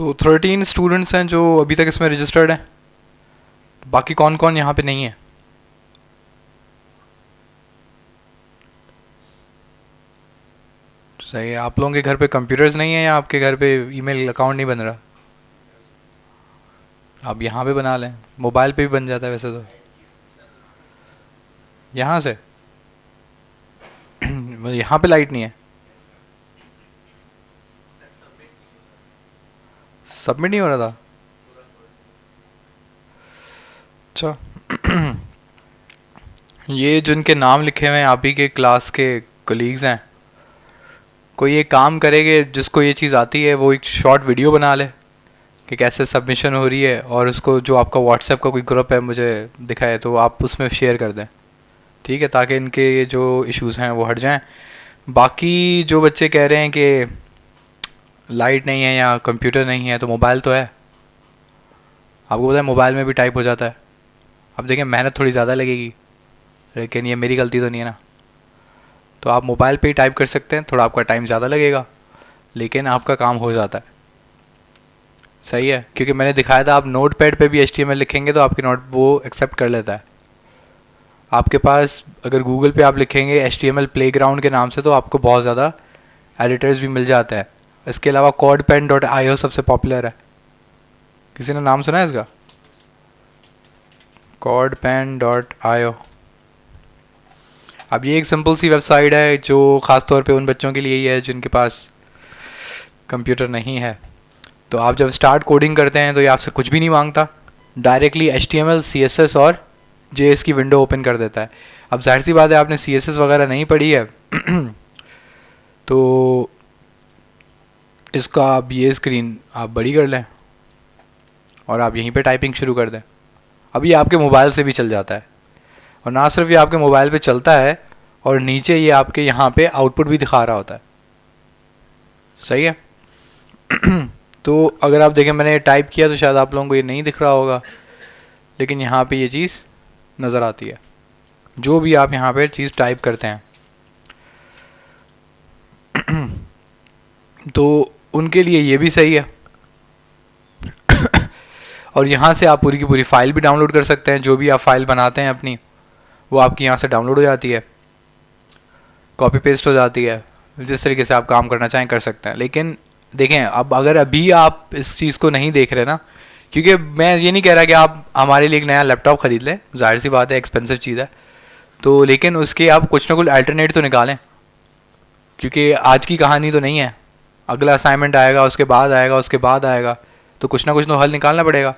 तो 13 स्टूडेंट्स हैं जो अभी तक इसमें रजिस्टर्ड हैं। बाकी कौन कौन यहाँ पे नहीं है? सही है। आप लोगों के घर पे कंप्यूटर्स नहीं है या आपके घर पे ईमेल अकाउंट नहीं बन रहा? आप यहाँ पे बना लें, मोबाइल पे भी बन जाता है वैसे तो। यहाँ से यहाँ पे लाइट नहीं है, सबमिट नहीं हो रहा था। अच्छा ये जिनके नाम लिखे हुए हैं आप ही के क्लास के कलीग्स हैं, कोई एक काम करेंगे जिसको ये चीज़ आती है वो एक शॉर्ट वीडियो बना ले कि कैसे सबमिशन हो रही है, और उसको जो आपका व्हाट्सएप का कोई ग्रुप है मुझे दिखाए तो आप उसमें शेयर कर दें, ठीक है, ताकि इनके ये जो इश्यूज़ हैं वो हट जाएं। बाकी जो बच्चे कह रहे हैं कि लाइट नहीं है या कंप्यूटर नहीं है, तो मोबाइल तो है, आपको पता है मोबाइल में भी टाइप हो जाता है। अब देखें मेहनत थोड़ी ज़्यादा लगेगी, लेकिन ये मेरी गलती तो नहीं है ना। तो आप मोबाइल पे ही टाइप कर सकते हैं, थोड़ा आपका टाइम ज़्यादा लगेगा लेकिन आपका काम हो जाता है। सही है, क्योंकि मैंने दिखाया था आप नोट पैड पर भी HTML लिखेंगे तो आपकी नोट वो एक्सेप्ट कर लेता है। आपके पास अगर गूगल पे आप लिखेंगे HTML प्लेग्राउंड के नाम से तो आपको बहुत ज़्यादा एडिटर्स भी मिल जाते हैं। इसके अलावा CodePen.io सबसे पॉपुलर है, किसी ने नाम सुना है इसका? CodePen.io। अब ये एक सिंपल सी वेबसाइट है जो ख़ास तौर पे उन बच्चों के लिए ही है जिनके पास कंप्यूटर नहीं है। तो आप जब स्टार्ट कोडिंग करते हैं तो ये आपसे कुछ भी नहीं मांगता, डायरेक्टली HTML CSS और JS की विंडो ओपन कर देता है। अब जाहिर सी बात है आपने CSS वगैरह नहीं पढ़ी है तो इसका आप ये स्क्रीन आप बड़ी कर लें और आप यहीं पे टाइपिंग शुरू कर दें। अब ये आपके मोबाइल से भी चल जाता है, और ना सिर्फ ये आपके मोबाइल पे चलता है और नीचे ये आपके यहाँ पे आउटपुट भी दिखा रहा होता है। सही है तो अगर आप देखें मैंने टाइप किया तो शायद आप लोगों को ये नहीं दिख रहा होगा, लेकिन यहाँ पे ये चीज़ नज़र आती है जो भी आप यहाँ पे चीज़ टाइप करते हैं तो उनके लिए ये भी सही है और यहाँ से आप पूरी की पूरी फ़ाइल भी डाउनलोड कर सकते हैं। जो भी आप फाइल बनाते हैं अपनी वो आपकी यहाँ से डाउनलोड हो जाती है, कॉपी पेस्ट हो जाती है, जिस तरीके से आप काम करना चाहें कर सकते हैं। लेकिन देखें अब अगर अभी आप इस चीज़ को नहीं देख रहे ना, क्योंकि मैं ये नहीं कह रहा कि आप हमारे लिए एक नया लैपटॉप ख़रीद लें, जाहिर सी बात है एक्सपेंसिव चीज़ है, तो लेकिन उसके आप कुछ ना कुछ अल्टरनेट तो निकालें, क्योंकि आज की कहानी तो नहीं है, अगला असाइनमेंट आएगा, उसके बाद आएगा, उसके बाद आएगा, तो कुछ ना कुछ तो हल निकालना पड़ेगा।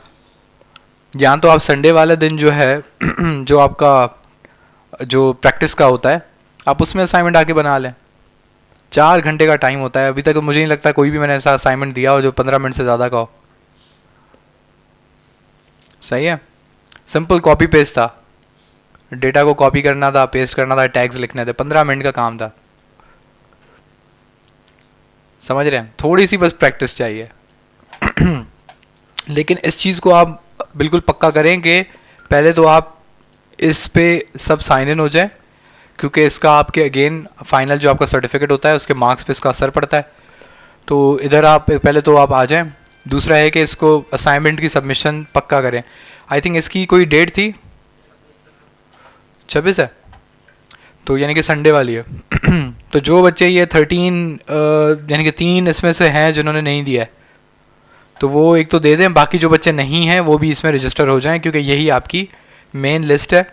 या तो आप संडे वाले दिन जो है जो आपका जो प्रैक्टिस का होता है आप उसमें असाइनमेंट आके बना लें। 4 घंटे का टाइम होता है, अभी तक मुझे नहीं लगता कोई भी मैंने ऐसा असाइनमेंट दिया हो जो 15 मिनट से ज़्यादा का हो। सही है, सिंपल कॉपी पेस्ट था, डेटा को कॉपी करना था, पेस्ट करना था, टैग्स लिखने थे, 15 मिनट का काम था। समझ रहे हैं, थोड़ी सी बस प्रैक्टिस चाहिए लेकिन इस चीज़ को आप बिल्कुल पक्का करें कि पहले तो आप इस पे सब साइन इन हो जाए, क्योंकि इसका आपके अगेन फाइनल जो आपका सर्टिफिकेट होता है उसके मार्क्स पे इसका असर पड़ता है। तो इधर आप पहले तो आप आ जाएं। दूसरा है कि इसको असाइनमेंट की सबमिशन पक्का करें। आई थिंक इसकी कोई डेट थी 26 है, तो यानी कि संडे वाली है तो जो बच्चे ये 13 यानी कि 3 इसमें से हैं जिन्होंने नहीं दिया है तो वो एक तो दे दें, बाकी जो बच्चे नहीं हैं वो भी इसमें रजिस्टर हो जाएं, क्योंकि यही आपकी मेन लिस्ट है।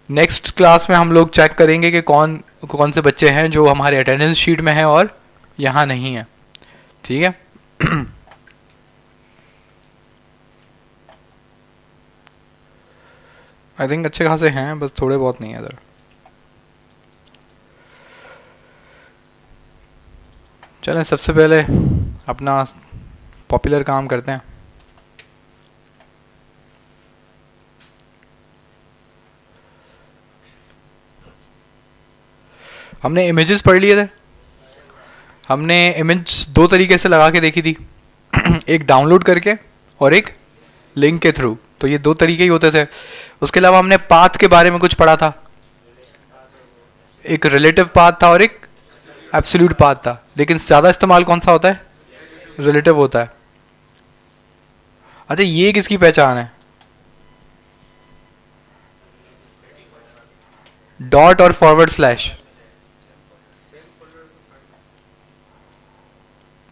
नेक्स्ट क्लास में हम लोग चेक करेंगे कि कौन कौन से बच्चे हैं जो हमारे अटेंडेंस शीट में हैं और यहाँ नहीं है, ठीक है आई थिंक अच्छे खासे हैं, बस थोड़े बहुत नहीं है इधर। चलें सबसे पहले अपना पॉपुलर काम करते हैं। हमने इमेजेस पढ़ लिए थे, हमने इमेज 2 तरीके से लगा के देखी थी एक डाउनलोड करके और एक लिंक के थ्रू, तो ये 2 तरीके ही होते थे। उसके अलावा हमने पाथ के बारे में कुछ पढ़ा था, एक रिलेटिव पाथ था और एक एब्सोल्यूट पाथ था, लेकिन ज़्यादा इस्तेमाल कौन सा होता है? रिलेटिव होता है। अच्छा ये किसकी पहचान है? डॉट और फॉरवर्ड स्लैश,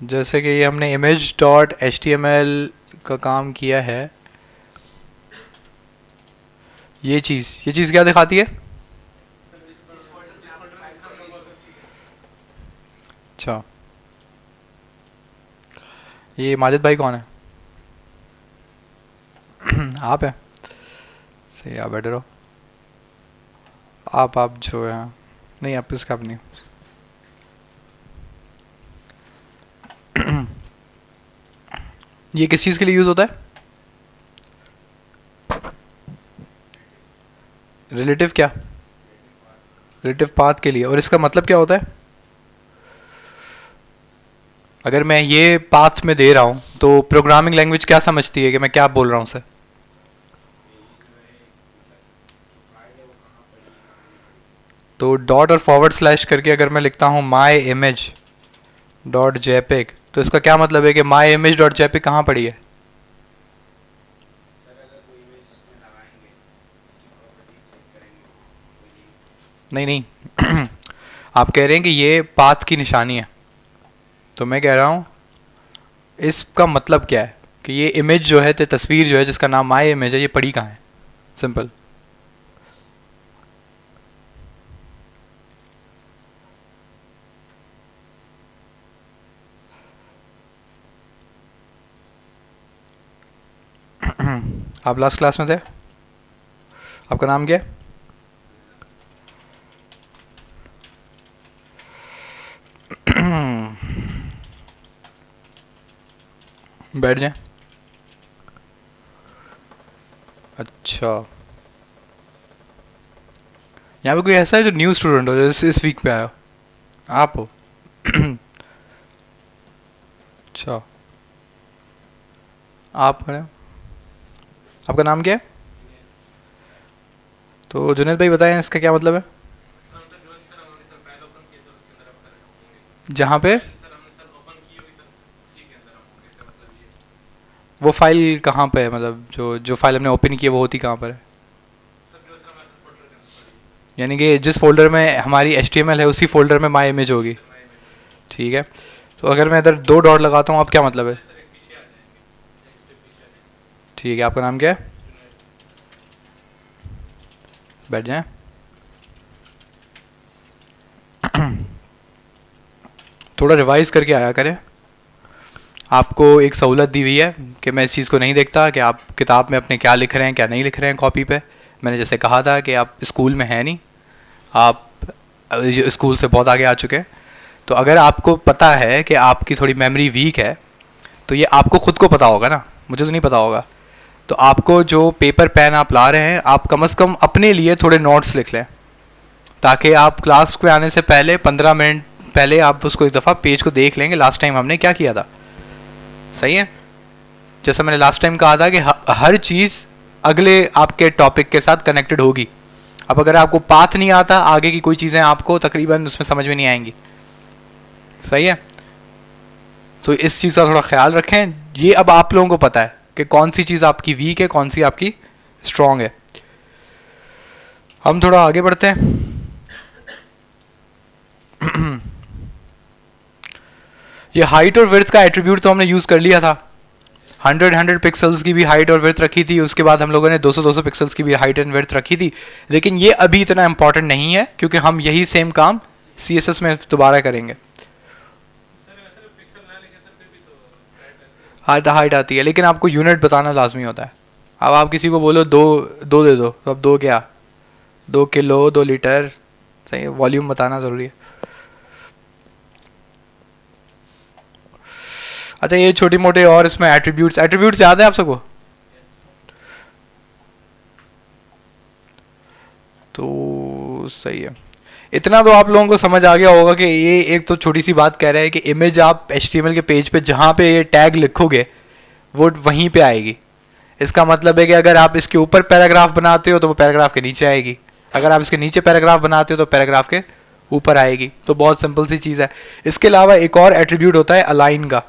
जैसे कि ये हमने image dot H T M L का काम किया है, ये चीज़ क्या दिखाती है? अच्छा, ये माजिद भाई कौन है? आप हैं? सही, आप बैठे रहो। आप जो है, नहीं आप किसका, आप नहीं। ये किस चीज़ के लिए यूज़ होता है? रिलेटिव क्या? रिलेटिव पाथ के लिए। और इसका मतलब क्या होता है? अगर मैं ये पाथ में दे रहा हूँ तो प्रोग्रामिंग लैंग्वेज क्या समझती है कि मैं क्या बोल रहा हूँ उसे? तो डॉट और फॉरवर्ड स्लैश करके अगर मैं लिखता हूँ माई इमेज डॉट जेपेग, तो इसका क्या मतलब है कि माई इमेज डॉट जेपेग कहाँ पड़ी है? नहीं नहीं, आप कह रहे हैं कि ये पाथ की निशानी है, तो मैं कह रहा हूँ इसका मतलब क्या है कि ये इमेज जो है, तो तस्वीर जो है जिसका नाम माई इमेज है, ये पड़ी कहाँ है? सिंपल। आप लास्ट क्लास में थे? आपका नाम क्या है? बैठ जाए। अच्छा, यहाँ पे कोई ऐसा है जो न्यू स्टूडेंट हो, जो इस वीक पे आया हो? आप हो? अच्छा, आप खड़े हो। आपका नाम क्या है? तो जुनेद भाई बताएं इसका क्या मतलब है? जहाँ पे वो फाइल कहाँ पे है, मतलब जो जो फाइल हमने ओपन की है वो होती कहाँ पर है? यानी कि जिस फोल्डर में हमारी एच है उसी फोल्डर में माई इमेज होगी। ठीक है, तो अगर मैं इधर दो डॉट लगाता हूँ, आप क्या मतलब है? ठीक है, आपका नाम क्या है? बैठ जाएं। थोड़ा रिवाइज करके आया करें। आपको एक सहूलत दी हुई है कि मैं इस चीज़ को नहीं देखता कि आप किताब में अपने क्या लिख रहे हैं क्या नहीं लिख रहे हैं कॉपी पे। मैंने जैसे कहा था कि आप स्कूल में हैं नहीं, आप स्कूल से बहुत आगे आ चुके हैं। तो अगर आपको पता है कि आपकी थोड़ी मेमोरी वीक है, तो ये आपको खुद को पता होगा ना, मुझे तो नहीं पता होगा। तो आपको जो पेपर पेन आप ला रहे हैं, आप कम से कम अपने लिए थोड़े नोट्स लिख लें, ताकि आप क्लास में आने से पहले 15 मिनट पहले आप उसको एक दफ़ा पेज को देख लेंगे, लास्ट टाइम हमने क्या किया था। सही है? जैसा मैंने लास्ट टाइम कहा था कि हर चीज़ अगले आपके टॉपिक के साथ कनेक्टेड होगी। अब अगर आपको पाथ नहीं आता, आगे की कोई चीज़ें आपको तकरीबन उसमें समझ में नहीं आएंगी। सही है? तो इस चीज़ का थोड़ा ख्याल रखें। ये अब आप लोगों को पता है कि कौन सी चीज़ आपकी वीक है, कौन सी आपकी स्ट्रांग है। हम थोड़ा आगे बढ़ते हैं। ये हाइट और विड्थ का एट्रीब्यूट तो हमने यूज़ कर लिया था। 100 पिक्सल्स की भी हाइट और विड्थ रखी थी, उसके बाद हम लोगों ने 200 पिक्सल्स की भी हाइट एंड विड्थ रखी थी। लेकिन ये अभी इतना इंपॉर्टेंट नहीं है, क्योंकि हम यही सेम काम CSS में दोबारा करेंगे। हाइट आती है, लेकिन आपको यूनिट बताना लाजमी होता है। अब आप किसी को बोलो दो दो दे दो, तो अब दो क्या, 2 किलो 2 लीटर, सही है, वॉल्यूम बताना ज़रूरी है। अच्छा, ये छोटी मोटे और इसमें एट्रीब्यूट्स याद है आप सबको? तो सही है, इतना तो आप लोगों को समझ आ गया होगा कि ये एक तो छोटी सी बात कह रहा है कि इमेज आप HTML के पेज पे जहाँ पे ये टैग लिखोगे वो वहीं पे आएगी। इसका मतलब है कि अगर आप इसके ऊपर पैराग्राफ बनाते हो तो वो पैराग्राफ के नीचे आएगी, अगर आप इसके नीचे पैराग्राफ बनाते हो तो पैराग्राफ के ऊपर आएगी। तो बहुत सिंपल सी चीज़ है। इसके अलावा एक और एट्रीब्यूट होता है अलाइन का।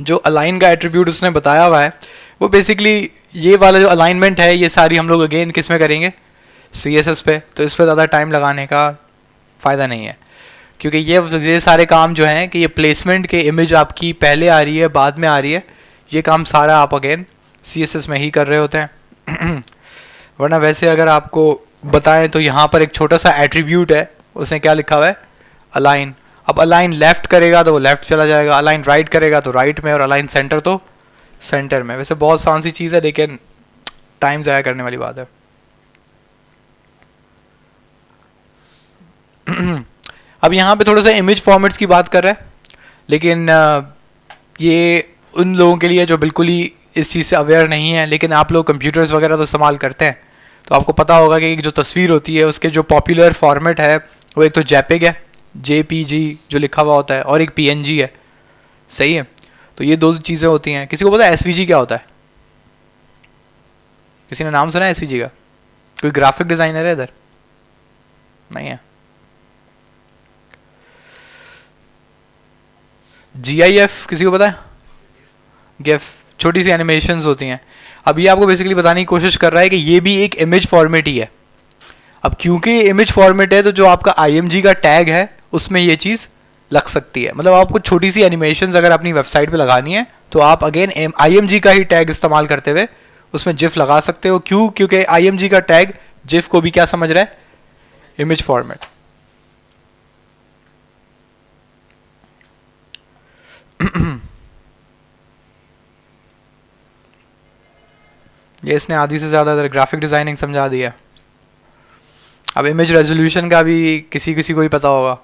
जो अलाइन का एट्रीब्यूट उसने बताया हुआ है वो बेसिकली ये वाला जो अलाइनमेंट है ये सारी हम लोग अगेन किस में करेंगे, CSS पे। तो इस पर ज़्यादा टाइम लगाने का फ़ायदा नहीं है, क्योंकि ये सारे काम जो हैं कि ये प्लेसमेंट के इमेज आपकी पहले आ रही है बाद में आ रही है, ये काम सारा आप अगेन CSS में ही कर रहे होते हैं। वरना वैसे अगर आपको बताएं तो यहाँ पर एक छोटा सा एट्रीब्यूट है, उसने क्या लिखा हुआ है, अलाइन। अब अलाइन लेफ्ट करेगा तो वो लेफ्ट चला जाएगा, अलाइन राइट करेगा तो राइट में, और अलाइन सेंटर तो सेंटर में। वैसे बहुत आसान सी चीज़ है लेकिन टाइम ज़ाया करने वाली बात है। अब यहाँ पे थोड़ा सा इमेज फॉर्मेट्स की बात कर रहा है, लेकिन ये उन लोगों के लिए जो बिल्कुल ही इस चीज़ से अवेयर नहीं है। लेकिन आप लोग कंप्यूटर्स वगैरह तो इस्तेमाल करते हैं, तो आपको पता होगा कि जो तस्वीर होती है उसके जो पॉपुलर फॉर्मेट है वो एक तो JPEG है, JPG जो लिखा हुआ होता है, और एक PNG है, सही है। तो ये दो चीज़ें होती हैं। किसी को पता है SVG क्या होता है? किसी ने नाम सुना है SVG का? कोई ग्राफिक डिज़ाइनर है इधर? नहीं है। GIF किसी को पता है? GIF छोटी सी एनिमेशंस होती हैं। अब ये आपको बेसिकली बताने की कोशिश कर रहा है कि ये भी एक इमेज फॉर्मेट ही है। अब क्योंकि इमेज फॉर्मेट है तो जो आपका IMG का टैग है उसमें ये चीज़ लग सकती है। मतलब आपको छोटी सी एनिमेशंस अगर अपनी वेबसाइट पे लगानी है तो आप अगेन IMG का ही टैग इस्तेमाल करते हुए उसमें GIF लगा सकते हो। क्यों? क्योंकि IMG का टैग GIF को भी क्या समझ रहा है, इमेज फॉर्मेट। ये इसने आधी से ज़्यादा ग्राफिक डिज़ाइनिंग समझा दिया। अब इमेज रेजोल्यूशन का भी किसी किसी को ही पता होगा।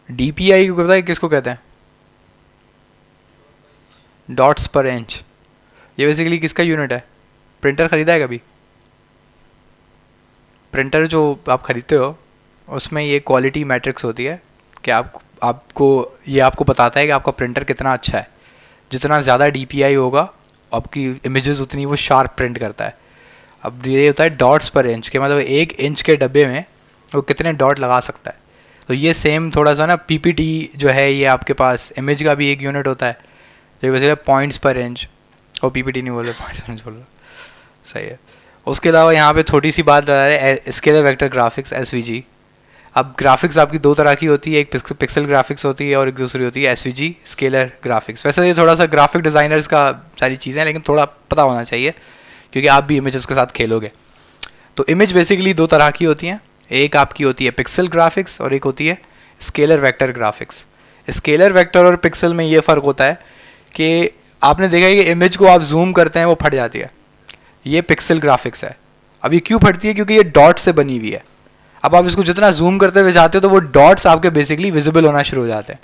DPI को पता है किसको कहते हैं? डॉट्स पर इंच। ये बेसिकली किसका यूनिट है? प्रिंटर ख़रीदा है कभी? प्रिंटर जो आप ख़रीदते हो उसमें ये क्वालिटी मैट्रिक्स होती है कि आपको बताता है कि आपका प्रिंटर कितना अच्छा है। जितना ज़्यादा DPI होगा आपकी इमेजेस उतनी वो शार्प प्रिंट करता है। अब ये होता है डॉट्स पर इंच के, मतलब 1 इंच के डब्बे में वो कितने डॉट लगा सकता है। तो ये सेम थोड़ा सा ना PPT जो है ये आपके पास इमेज का भी एक यूनिट होता है जो वैसे पॉइंट्स पर इंच, और PPT नहीं बोल रहे, पॉइंट्स पर इंच बोल रहा, सही है। उसके अलावा यहाँ पे थोड़ी सी बात बता रहे हैं स्केलर वेक्टर ग्राफिक्स SVG। अब ग्राफिक्स आपकी दो तरह की होती है, एक पिक्सल ग्राफिक्स होती है और एक दूसरी होती है SVG स्केलर ग्राफिक्स। वैसे ये थोड़ा सा ग्राफिक डिज़ाइनर्स का सारी चीज़ें हैं, लेकिन थोड़ा पता होना चाहिए क्योंकि आप भी इमेजेस के साथ खेलोगे। तो इमेज बेसिकली दो तरह की होती हैं, एक आपकी होती है पिक्सल ग्राफिक्स और एक होती है scalar vector graphics. Scalar vector और पिक्सल में ये फ़र्क होता है कि आपने देखा है कि इमेज को आप जूम करते हैं वो फट जाती है, ये पिक्सल ग्राफिक्स है। अब ये क्यों फटती है? क्योंकि ये डॉट से बनी हुई है। अब आप इसको जितना जूम करते हुए जाते हो तो वो डॉट्स आपके बेसिकली विजिबल होना शुरू हो जाते हैं।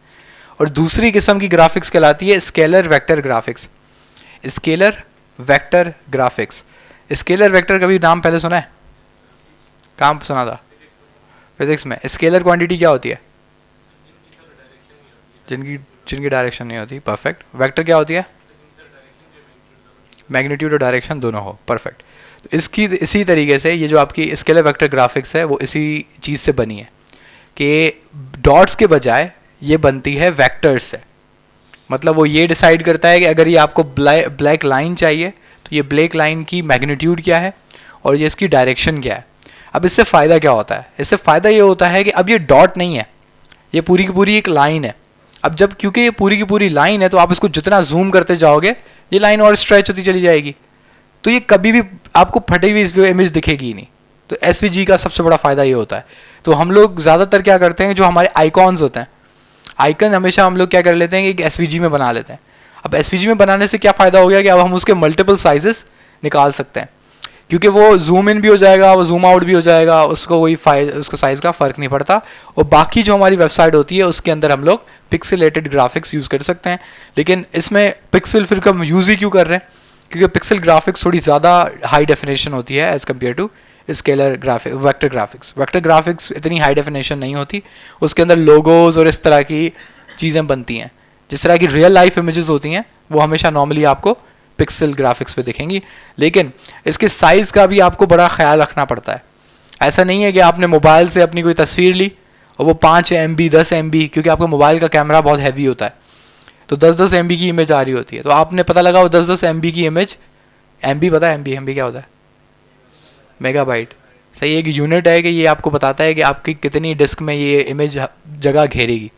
और दूसरी किस्म की ग्राफिक्स कहलाती है scalar vector graphics. Scalar vector graphics, scalar vector कभी नाम पहले सुना है? कहाँ सुना था? फिजिक्स में। स्केलर क्वांटिटी क्या होती है? जिनकी डायरेक्शन नहीं होती। परफेक्ट। वेक्टर क्या होती है? मैग्नीट्यूड और डायरेक्शन दोनों हो। परफेक्ट। तो इसी तरीके से ये जो आपकी स्केलर वेक्टर ग्राफिक्स है वो इसी चीज़ से बनी है कि डॉट्स के बजाय ये बनती है वेक्टर्स से। मतलब वो ये डिसाइड करता है कि अगर ये आपको ब्लैक लाइन चाहिए तो ये ब्लैक लाइन की मैग्नीट्यूड क्या है और ये इसकी डायरेक्शन क्या है। अब इससे फ़ायदा क्या होता है? इससे फ़ायदा ये होता है कि अब ये डॉट नहीं है, ये पूरी की पूरी एक लाइन है। अब जब क्योंकि ये पूरी की पूरी लाइन है तो आप इसको जितना जूम करते जाओगे ये लाइन और स्ट्रेच होती चली जाएगी, तो ये कभी भी आपको फटी हुई इमेज दिखेगी ही नहीं। तो SVG का सबसे बड़ा फ़ायदा ये होता है। तो हम लोग ज़्यादातर क्या करते हैं, जो हमारे आइकॉन्स होते हैं, आइकन हमेशा हम लोग क्या कर लेते हैं कि SVG में बना लेते हैं। अब SVG में बनाने से क्या फ़ायदा हो गया कि अब हम उसके मल्टीपल साइजेस निकाल सकते हैं, क्योंकि वो जूम इन भी हो जाएगा, वो जूम आउट भी हो जाएगा, उसको कोई उसका साइज़ का फ़र्क नहीं पड़ता। और बाकी जो हमारी वेबसाइट होती है उसके अंदर हम लोग पिक्सेलेटेड ग्राफिक्स यूज़ कर सकते हैं। लेकिन इसमें पिक्सल फिर हम यूज़ ही क्यों कर रहे हैं? क्योंकि पिक्सल ग्राफिक्स थोड़ी ज़्यादा हाई डेफिनेशन होती है as compare to scalar graphic vector graphics. Vector graphics इतनी हाई डेफिनेशन नहीं होती, उसके अंदर लोगोज और इस तरह की चीज़ें बनती हैं। जिस तरह की रियल लाइफ इमेजेस होती हैं वो हमेशा नॉर्मली आपको पिक्सल ग्राफिक्स पे दिखेंगी। लेकिन इसके साइज़ का भी आपको बड़ा ख्याल रखना पड़ता है। ऐसा नहीं है कि आपने मोबाइल से अपनी कोई तस्वीर ली और वो 5 MB 10 MB, क्योंकि आपका मोबाइल का कैमरा बहुत हैवी होता है तो 10-10 MB की इमेज आ रही होती है। तो आपने पता लगा वो 10-10 MB की इमेज, MB पता है MB क्या होता है? मेगाबाइट। सही, एक यूनिट है कि ये आपको बताता है कि आपकी कितनी डिस्क में ये इमेज जगह घेरेगी।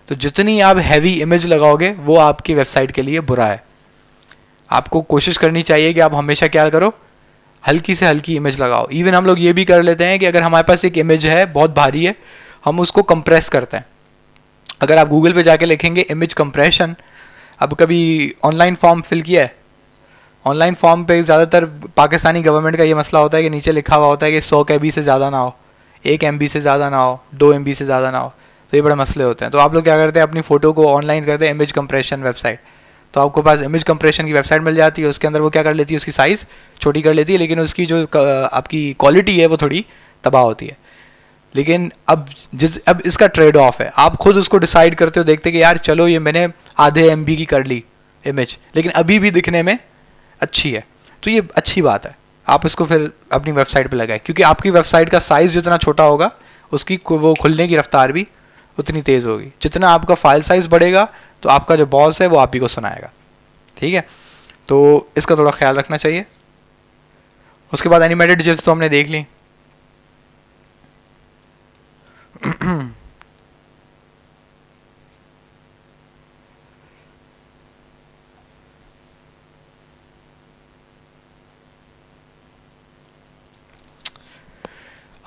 तो जितनी आप हैवी इमेज लगाओगे वो आपकी वेबसाइट के लिए बुरा है। आपको कोशिश करनी चाहिए कि आप हमेशा क्या करो, हल्की से हल्की इमेज लगाओ। इवन हम लोग ये भी कर लेते हैं कि अगर हमारे पास एक इमेज है बहुत भारी है, हम उसको कंप्रेस करते हैं। अगर आप गूगल पे जाके लिखेंगे इमेज कंप्रेशन, अब कभी ऑनलाइन फॉर्म फिल किया है? ऑनलाइन फॉर्म पे ज़्यादातर पाकिस्तानी गवर्नमेंट का ये मसला होता है कि नीचे लिखा हुआ होता है कि 100 KB से ज़्यादा ना हो, 1 MB से ज़्यादा ना हो, 2 MB से ज़्यादा ना हो। तो ये बड़े मसले होते हैं। तो आप लोग क्या करते हैं, अपनी फ़ोटो को ऑनलाइन करते हैं इमेज कंप्रेशन वेबसाइट। तो आपको पास इमेज कंप्रेशन की वेबसाइट मिल जाती है। उसके अंदर वो क्या कर लेती है, उसकी साइज़ छोटी कर लेती है, लेकिन उसकी जो आपकी क्वालिटी है वो थोड़ी तबाह होती है। लेकिन अब इसका ट्रेड ऑफ है, आप खुद उसको डिसाइड करते हो, देखते कि यार चलो ये मैंने आधे MB की कर ली इमेज, लेकिन अभी भी दिखने में अच्छी है, तो ये अच्छी बात है। आप इसको फिर अपनी वेबसाइट पे लगाएं, क्योंकि आपकी वेबसाइट का साइज़ जितना छोटा होगा उसकी वो खुलने की रफ्तार भी उतनी तेज़ होगी। जितना आपका फाइल साइज़ बढ़ेगा तो आपका जो बॉस है वो आप ही को सुनाएगा। ठीक है, तो इसका थोड़ा ख्याल रखना चाहिए। उसके बाद एनिमेटेड जिप्स तो हमने देख ली।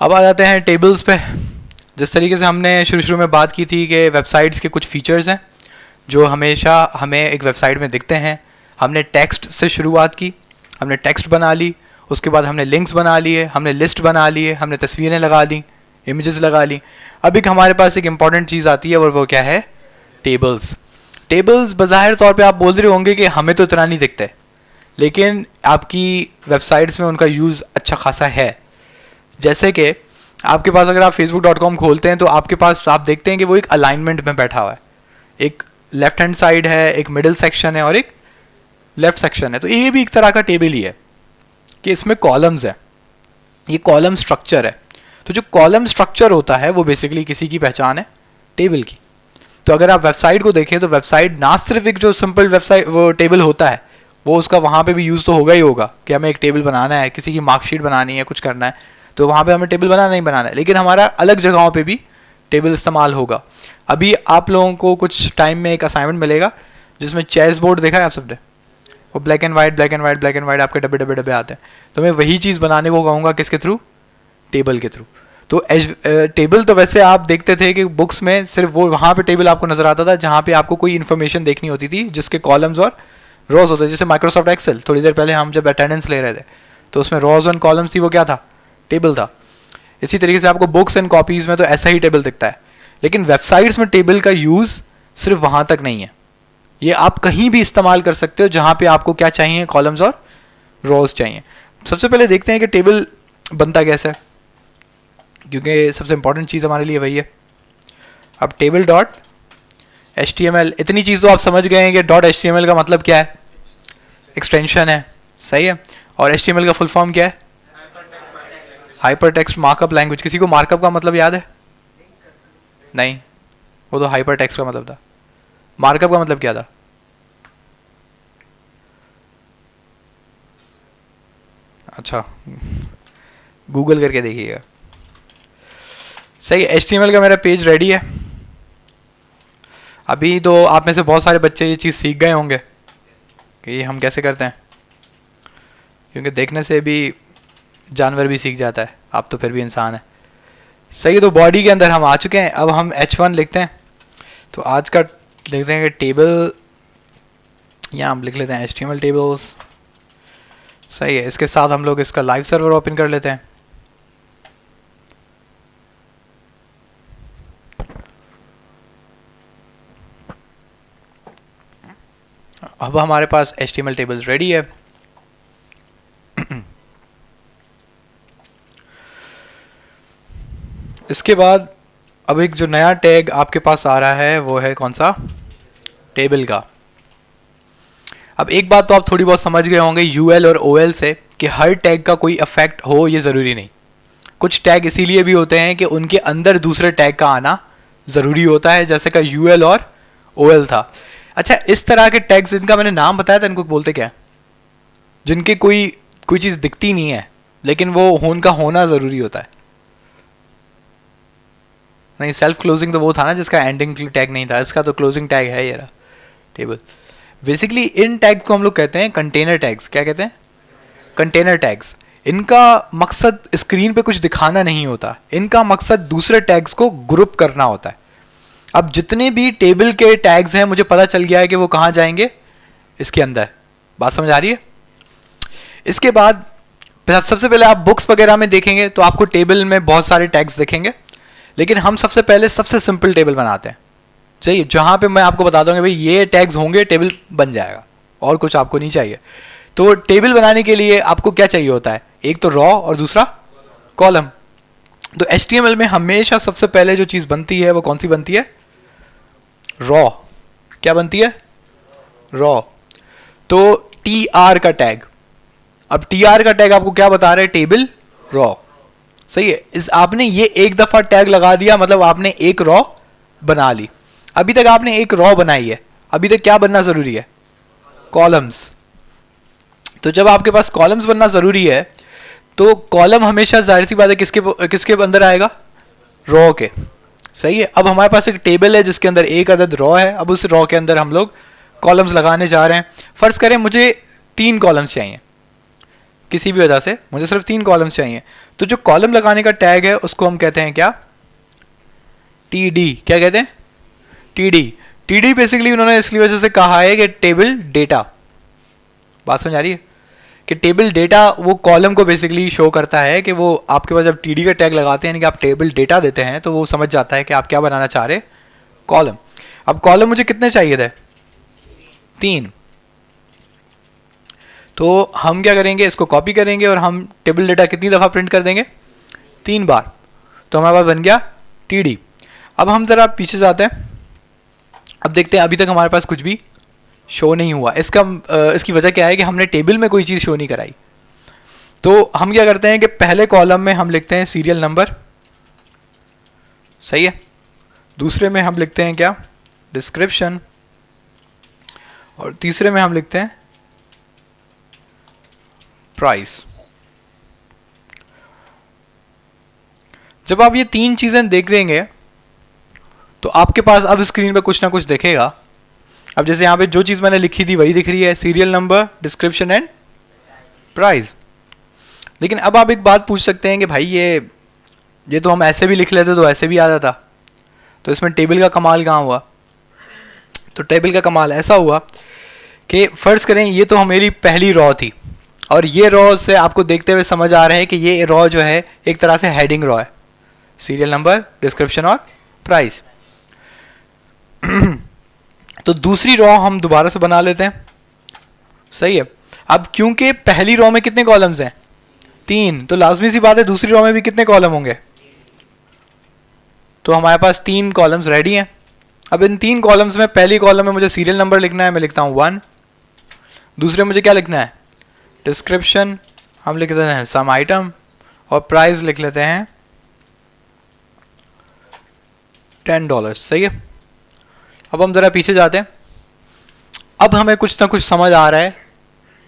अब आ जाते हैं टेबल्स पे। जिस तरीके से हमने शुरू में बात की थी कि वेबसाइट्स के कुछ फीचर्स हैं जो हमेशा हमें एक वेबसाइट में दिखते हैं। हमने टेक्स्ट से शुरुआत की, हमने टेक्स्ट बना ली, उसके बाद हमने लिंक्स बना लिए, हमने लिस्ट बना लिए, हमने तस्वीरें लगा ली, इमेजेस लगा ली। अब एक हमारे पास एक इम्पॉर्टेंट चीज़ आती है और वो क्या है, टेबल्स। टेबल्स बज़ाहिर तौर पे आप बोल रहे होंगे कि हमें तो इतना नहीं दिखता है, लेकिन आपकी वेबसाइट्स में उनका यूज़ अच्छा खासा है। जैसे कि आपके पास अगर आप facebook.com खोलते हैं तो आपके पास आप देखते हैं कि वो एक अलाइनमेंट में बैठा हुआ है। एक लेफ्ट हैंड साइड है, एक मिडिल सेक्शन है और एक लेफ्ट सेक्शन है। तो ये भी एक तरह का टेबल ही है कि इसमें कॉलम्स है, ये कॉलम स्ट्रक्चर है। तो जो कॉलम स्ट्रक्चर होता है वो बेसिकली किसी की पहचान है, टेबल की। तो अगर आप वेबसाइट को देखें तो वेबसाइट ना सिर्फ एक जो सिंपल वेबसाइट वो टेबल होता है, वो उसका वहाँ पे भी यूज़ तो होगा ही होगा कि हमें एक टेबल बनाना है, किसी की मार्कशीट बनानी है, कुछ करना है, तो वहाँ पे हमें टेबल बनाना ही बनाना है। लेकिन हमारा अलग जगहों पे भी टेबल इस्तेमाल होगा। अभी आप लोगों को कुछ टाइम में एक असाइनमेंट मिलेगा जिसमें चेस बोर्ड देखा है आप सबने, वो ब्लैक एंड वाइट आपके डब्बे डब्बे डब्बे आते हैं। तो मैं वही चीज़ बनाने को कहूँगा, किसके थ्रू, टेबल के थ्रू। तो टेबल तो वैसे आप देखते थे कि बुक्स में सिर्फ वो वहाँ पे टेबल आपको नज़र आता था जहाँ पे आपको कोई इन्फॉर्मेशन देखनी होती थी, जिसके कॉलम्स और रोज होते थे। जैसे माइक्रोसॉफ्ट एक्सेल, थोड़ी देर पहले हम जब अटेंडेंस ले रहे थे तो उसमें रोज और कॉलम्स थी, वो क्या था, टेबल था। इसी तरीके से आपको बुक्स एंड कॉपीज़ में तो ऐसा ही टेबल दिखता है। लेकिन वेबसाइट्स में टेबल का यूज़ सिर्फ वहाँ तक नहीं है, ये आप कहीं भी इस्तेमाल कर सकते हो जहाँ पे आपको क्या चाहिए, कॉलम्स और रोज चाहिए। सबसे पहले देखते हैं कि टेबल बनता कैसे है, क्योंकि सबसे इंपॉर्टेंट चीज़ हमारे लिए वही है। अब टेबल डॉट HTML, इतनी चीज़ तो आप समझ गए हैं कि डॉट HTML का मतलब क्या है, एक्सटेंशन है, सही है। और HTML का फुल फॉर्म क्या है, हाइपर टेक्स्ट मार्कअप लैंग्वेज। किसी को मार्कअप का मतलब याद है? नहीं, वो तो हाइपर टेक्स्ट का मतलब था। मार्कअप का मतलब क्या था? अच्छा, गूगल करके देखिएगा। सही, HTML का मेरा पेज रेडी है। अभी तो आप में से बहुत सारे बच्चे ये चीज़ सीख गए होंगे कि हम कैसे करते हैं, क्योंकि देखने से भी जानवर भी सीख जाता है, आप तो फिर भी इंसान है। सही है, तो बॉडी के अंदर हम आ चुके हैं। अब हम H1 लिखते हैं। तो आज का लिखते हैं कि टेबल, यहाँ हम लिख लेते हैं HTML टेबल्स। सही है, इसके साथ हम लोग इसका लाइव सर्वर ओपन कर लेते हैं। अब हमारे पास HTML टेबल्स रेडी है। इसके बाद अब एक जो नया टैग आपके पास आ रहा है वो है कौन सा, टेबल का। अब एक बात तो आप थोड़ी बहुत समझ गए होंगे UL और OL से कि हर टैग का कोई इफेक्ट हो ये ज़रूरी नहीं। कुछ टैग इसीलिए भी होते हैं कि उनके अंदर दूसरे टैग का आना ज़रूरी होता है, जैसे का यूएल और ओएल था। अच्छा, इस तरह के टैग्स जिनका मैंने नाम बताया था, इनको बोलते क्या है? जिनकी कोई चीज़ दिखती नहीं है लेकिन वो उनका होना ज़रूरी होता है। नहीं, सेल्फ क्लोजिंग तो वो था ना जिसका एंडिंग टैग नहीं था, इसका तो क्लोजिंग टैग है ये रहा टेबल। बेसिकली इन टैग को हम लोग कहते हैं कंटेनर टैग्स। क्या कहते हैं? Container tags. इनका मकसद स्क्रीन पे कुछ दिखाना नहीं होता, इनका मकसद दूसरे टैग्स को ग्रुप करना होता है। अब जितने भी टेबल के टैग्स हैं मुझे पता चल गया है कि वो कहाँ जाएंगे, इसके अंदर। बात समझ आ रही है? इसके बाद सबसे पहले आप बुक्स वगैरह में देखेंगे तो आपको टेबल में बहुत सारे टैग्स दिखेंगे, लेकिन हम सबसे पहले सबसे सिंपल टेबल बनाते हैं। चाहिए जहाँ पे मैं आपको बता दूंगा भाई ये टैग्स होंगे, टेबल बन जाएगा, और कुछ आपको नहीं चाहिए। तो टेबल बनाने के लिए आपको क्या चाहिए होता है? एक तो रॉ और दूसरा कॉलम। तो HTML में हमेशा सबसे पहले जो चीज़ बनती है वो कौन सी बनती है? रॉ। क्या बनती है? रॉ। तो TR का टैग, अब TR का टैग आपको क्या बता रहे हैं? Table raw. सही है। इस आपने ये एक दफ़ा टैग लगा दिया, मतलब आपने एक रॉ बना ली। अभी तक आपने एक रॉ बनाई है, अभी तक क्या बनना ज़रूरी है? कॉलम्स। तो जब आपके पास कॉलम्स बनना ज़रूरी है तो कॉलम हमेशा जाहिर सी बात है किसके अंदर आएगा? रॉ के। सही है। अब हमारे पास एक टेबल है जिसके अंदर एक अदद रॉ है, अब उस रॉ के अंदर हम लोग कॉलम्स लगाने जा रहे हैं। फ़र्ज़ करें मुझे 3 कॉलम्स चाहिए, किसी भी वजह से मुझे सिर्फ 3 कॉलम्स चाहिए। तो जो कॉलम लगाने का टैग है उसको हम कहते हैं क्या? TD। क्या कहते हैं? TD बेसिकली उन्होंने इसलिए वजह से कहा है कि टेबल डेटा। बात समझ आ रही है? कि टेबल डेटा वो कॉलम को बेसिकली शो करता है कि वो आपके पास जब TD का टैग लगाते हैं, यानी कि आप टेबल डेटा देते हैं, तो वो समझ जाता है कि आप क्या बनाना चाह रहे? कॉलम। अब कॉलम मुझे कितने चाहिए थे? 3। तो हम क्या करेंगे, इसको कॉपी करेंगे और हम टेबल डेटा कितनी दफ़ा प्रिंट कर देंगे? 3 बार। तो हमारे पास बन गया TD। अब हम ज़रा पीछे जाते हैं, अब देखते हैं अभी तक हमारे पास कुछ भी शो नहीं हुआ। इसकी वजह क्या है कि हमने टेबल में कोई चीज़ शो नहीं कराई। तो हम क्या करते हैं कि पहले कॉलम में हम लिखते हैं सीरियल नंबर। सही है। दूसरे में हम लिखते हैं क्या? डिस्क्रिप्शन। और तीसरे में हम लिखते हैं प्राइस। जब आप ये 3 चीज़ें देख लेंगे तो आपके पास अब स्क्रीन पे कुछ ना कुछ दिखेगा। अब जैसे यहाँ पे जो चीज़ मैंने लिखी थी वही दिख रही है, serial number, description and price. लेकिन अब आप एक बात पूछ सकते हैं कि भाई ये तो हम ऐसे भी लिख लेते तो ऐसे भी आ जाता, तो इसमें टेबल का कमाल कहाँ हुआ? तो टेबल का कमाल ऐसा हुआ कि फ़र्ज़ करें ये तो मेरी पहली रॉ थी, और ये रॉ से आपको देखते हुए समझ आ रहा है कि ये रॉ जो है एक तरह से हेडिंग रॉ है, सीरियल नंबर, डिस्क्रिप्शन और प्राइस। तो दूसरी रॉ हम दोबारा से बना लेते हैं। सही है। अब क्योंकि पहली रॉ में कितने कॉलम्स हैं? 3, तो लाजमी सी बात है दूसरी रॉ में भी कितने कॉलम होंगे? तो हमारे पास 3 कॉलम्स रेडी हैं। अब इन 3 कॉलम्स में पहली कॉलम में मुझे सीरियल नंबर लिखना है, मैं लिखता हूँ 1। दूसरे मुझे क्या लिखना है? डिस्क्रिप्शन, हम लिख देते हैं सम आइटम, और प्राइस लिख लेते हैं $10। सही है। अब हम ज़रा पीछे जाते हैं। अब हमें कुछ ना कुछ समझ आ रहा है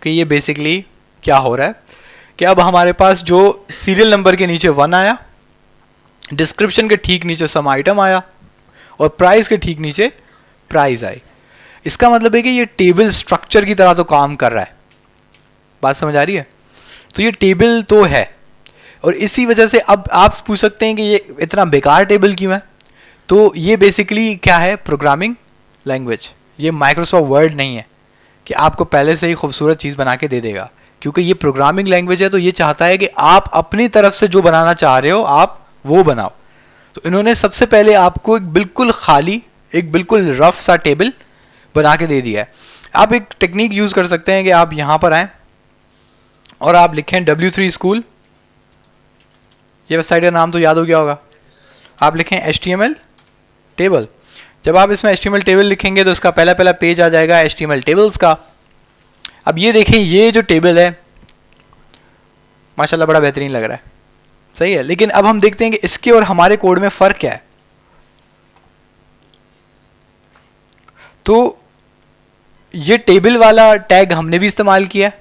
कि ये बेसिकली क्या हो रहा है कि अब हमारे पास जो सीरियल नंबर के नीचे 1 आया, डिस्क्रिप्शन के ठीक नीचे सम आइटम आया, और प्राइस के ठीक नीचे प्राइस आई। इसका मतलब है कि ये टेबल स्ट्रक्चर की तरह तो काम कर रहा है। बात समझ आ रही है? तो ये टेबल तो है, और इसी वजह से अब आप पूछ सकते हैं कि ये इतना बेकार टेबल क्यों है? तो ये बेसिकली क्या है? Programming language. ये माइक्रोसॉफ्ट वर्ड नहीं है कि आपको पहले से ही खूबसूरत चीज़ बना के दे देगा, क्योंकि ये प्रोग्रामिंग लैंग्वेज है। तो ये चाहता है कि आप अपनी तरफ से जो बनाना चाह रहे हो आप वो बनाओ। तो इन्होंने सबसे पहले आपको एक बिल्कुल खाली, एक बिल्कुल रफ सा टेबल बना के दे दिया है। आप एक टेक्निक यूज़ कर सकते हैं कि आप यहाँ पर आएँ और आप लिखें W3 स्कूल। ये वेबसाइट का नाम तो याद हो गया होगा। आप लिखें HTML टेबल। जब आप इसमें HTML टेबल लिखेंगे तो इसका पहला पेज आ जाएगा HTML टेबल्स का। अब ये देखें, ये जो टेबल है माशाल्लाह बड़ा बेहतरीन लग रहा है। सही है, लेकिन अब हम देखते हैं कि इसके और हमारे कोड में फ़र्क क्या है। तो ये टेबल वाला टैग हमने भी इस्तेमाल किया है,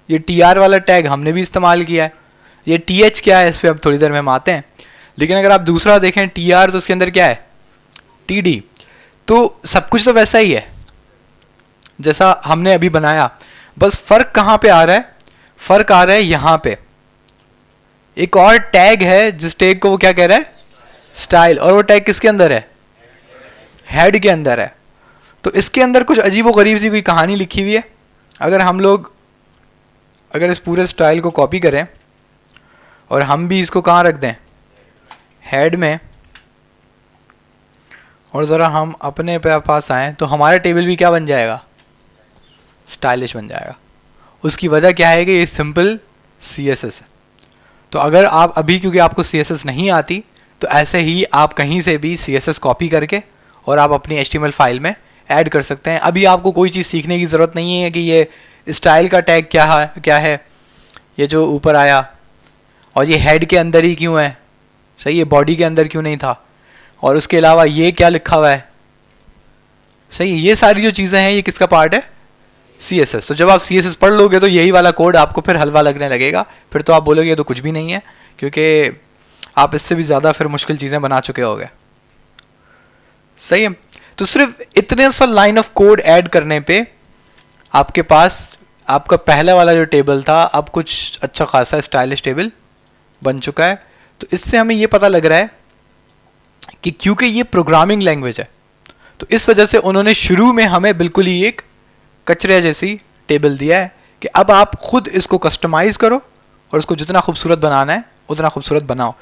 ये TR वाला टैग हमने भी इस्तेमाल किया है, ये TH क्या है इस पर अब थोड़ी देर में हम आते हैं। लेकिन अगर आप दूसरा देखें TR, तो उसके अंदर क्या है TD। तो सब कुछ तो वैसा ही है जैसा हमने अभी बनाया, बस फ़र्क कहाँ पे आ रहा है, फ़र्क आ रहा है यहाँ पे। एक और टैग है जिस टैग को वो क्या कह रहा है, स्टाइल, और वो टैग किसके अंदर है, हेड के अंदर है। तो इसके अंदर कुछ अजीबोगरीब सी कोई कहानी लिखी हुई है। अगर हम लोग अगर इस पूरे स्टाइल को कॉपी करें और हम भी इसको कहाँ रख दें, हेड में, और ज़रा हम अपने पास आएँ, तो हमारा टेबल भी क्या बन जाएगा, स्टाइलिश बन जाएगा। उसकी वजह क्या है कि ये सिंपल CSS है। तो अगर आप अभी, क्योंकि आपको CSS नहीं आती, तो ऐसे ही आप कहीं से भी CSS कॉपी करके और आप अपनी HTML फाइल में ऐड कर सकते हैं। अभी आपको कोई चीज़ सीखने की ज़रूरत नहीं है कि ये स्टाइल का टैग क्या है, ये जो ऊपर आया, और ये हेड के अंदर ही क्यों है, सही है, बॉडी के अंदर क्यों नहीं था, और उसके अलावा ये क्या लिखा हुआ है, सही है। ये सारी जो चीज़ें हैं ये किसका पार्ट है, CSS। तो जब आप CSS पढ़ लोगे तो यही वाला कोड आपको फिर हलवा लगने लगेगा, फिर तो आप बोलोगे ये तो कुछ भी नहीं है, क्योंकि आप इससे भी ज़्यादा फिर मुश्किल चीज़ें बना चुके होगे, सही है। तो सिर्फ इतने सा लाइन ऑफ कोड ऐड करने पे आपके पास आपका पहला वाला जो टेबल था अब कुछ अच्छा खासा स्टाइलिश टेबल बन चुका है। तो इससे हमें ये पता लग रहा है कि क्योंकि ये प्रोग्रामिंग लैंग्वेज है, तो इस वजह से उन्होंने शुरू में हमें बिल्कुल ही एक कचरे जैसी टेबल दिया है कि अब आप खुद इसको कस्टमाइज़ करो और इसको जितना खूबसूरत बनाना है उतना खूबसूरत बनाओ।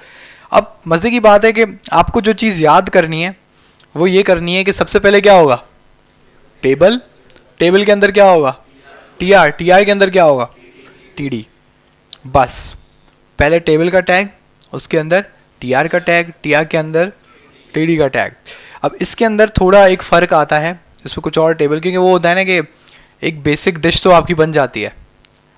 अब मज़े की बात है कि आपको जो चीज़ याद करनी है वो ये करनी है कि सबसे पहले क्या होगा, टेबल, टेबल के अंदर क्या होगा TR, TR के अंदर क्या होगा TD। बस पहले टेबल का टैग, उसके अंदर TR का टैग, TR के अंदर TD का टैग। अब इसके अंदर थोड़ा एक फ़र्क आता है इसमें कुछ और टेबल, क्योंकि वो होता है ना कि एक बेसिक डिश तो आपकी बन जाती है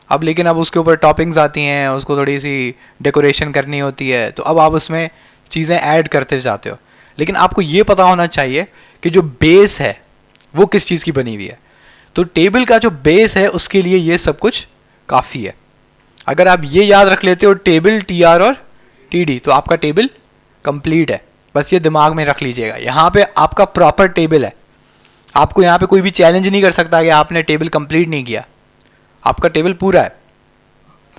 अब, लेकिन अब उसके ऊपर टॉपिंग्स आती हैं, उसको थोड़ी सी डेकोरेशन करनी होती है, तो अब आप उसमें चीज़ें ऐड करते जाते हो। लेकिन आपको ये पता होना चाहिए कि जो बेस है वो किस चीज़ की बनी हुई है। तो टेबल का जो बेस है उसके लिए ये सब कुछ काफ़ी है। अगर आप ये याद रख लेते हो टेबल, TR और TD, तो आपका टेबल कंप्लीट है। बस ये दिमाग में रख लीजिएगा, यहाँ पे आपका प्रॉपर टेबल है। आपको यहाँ पे कोई भी चैलेंज नहीं कर सकता कि आपने टेबल कंप्लीट नहीं किया, आपका टेबल पूरा है।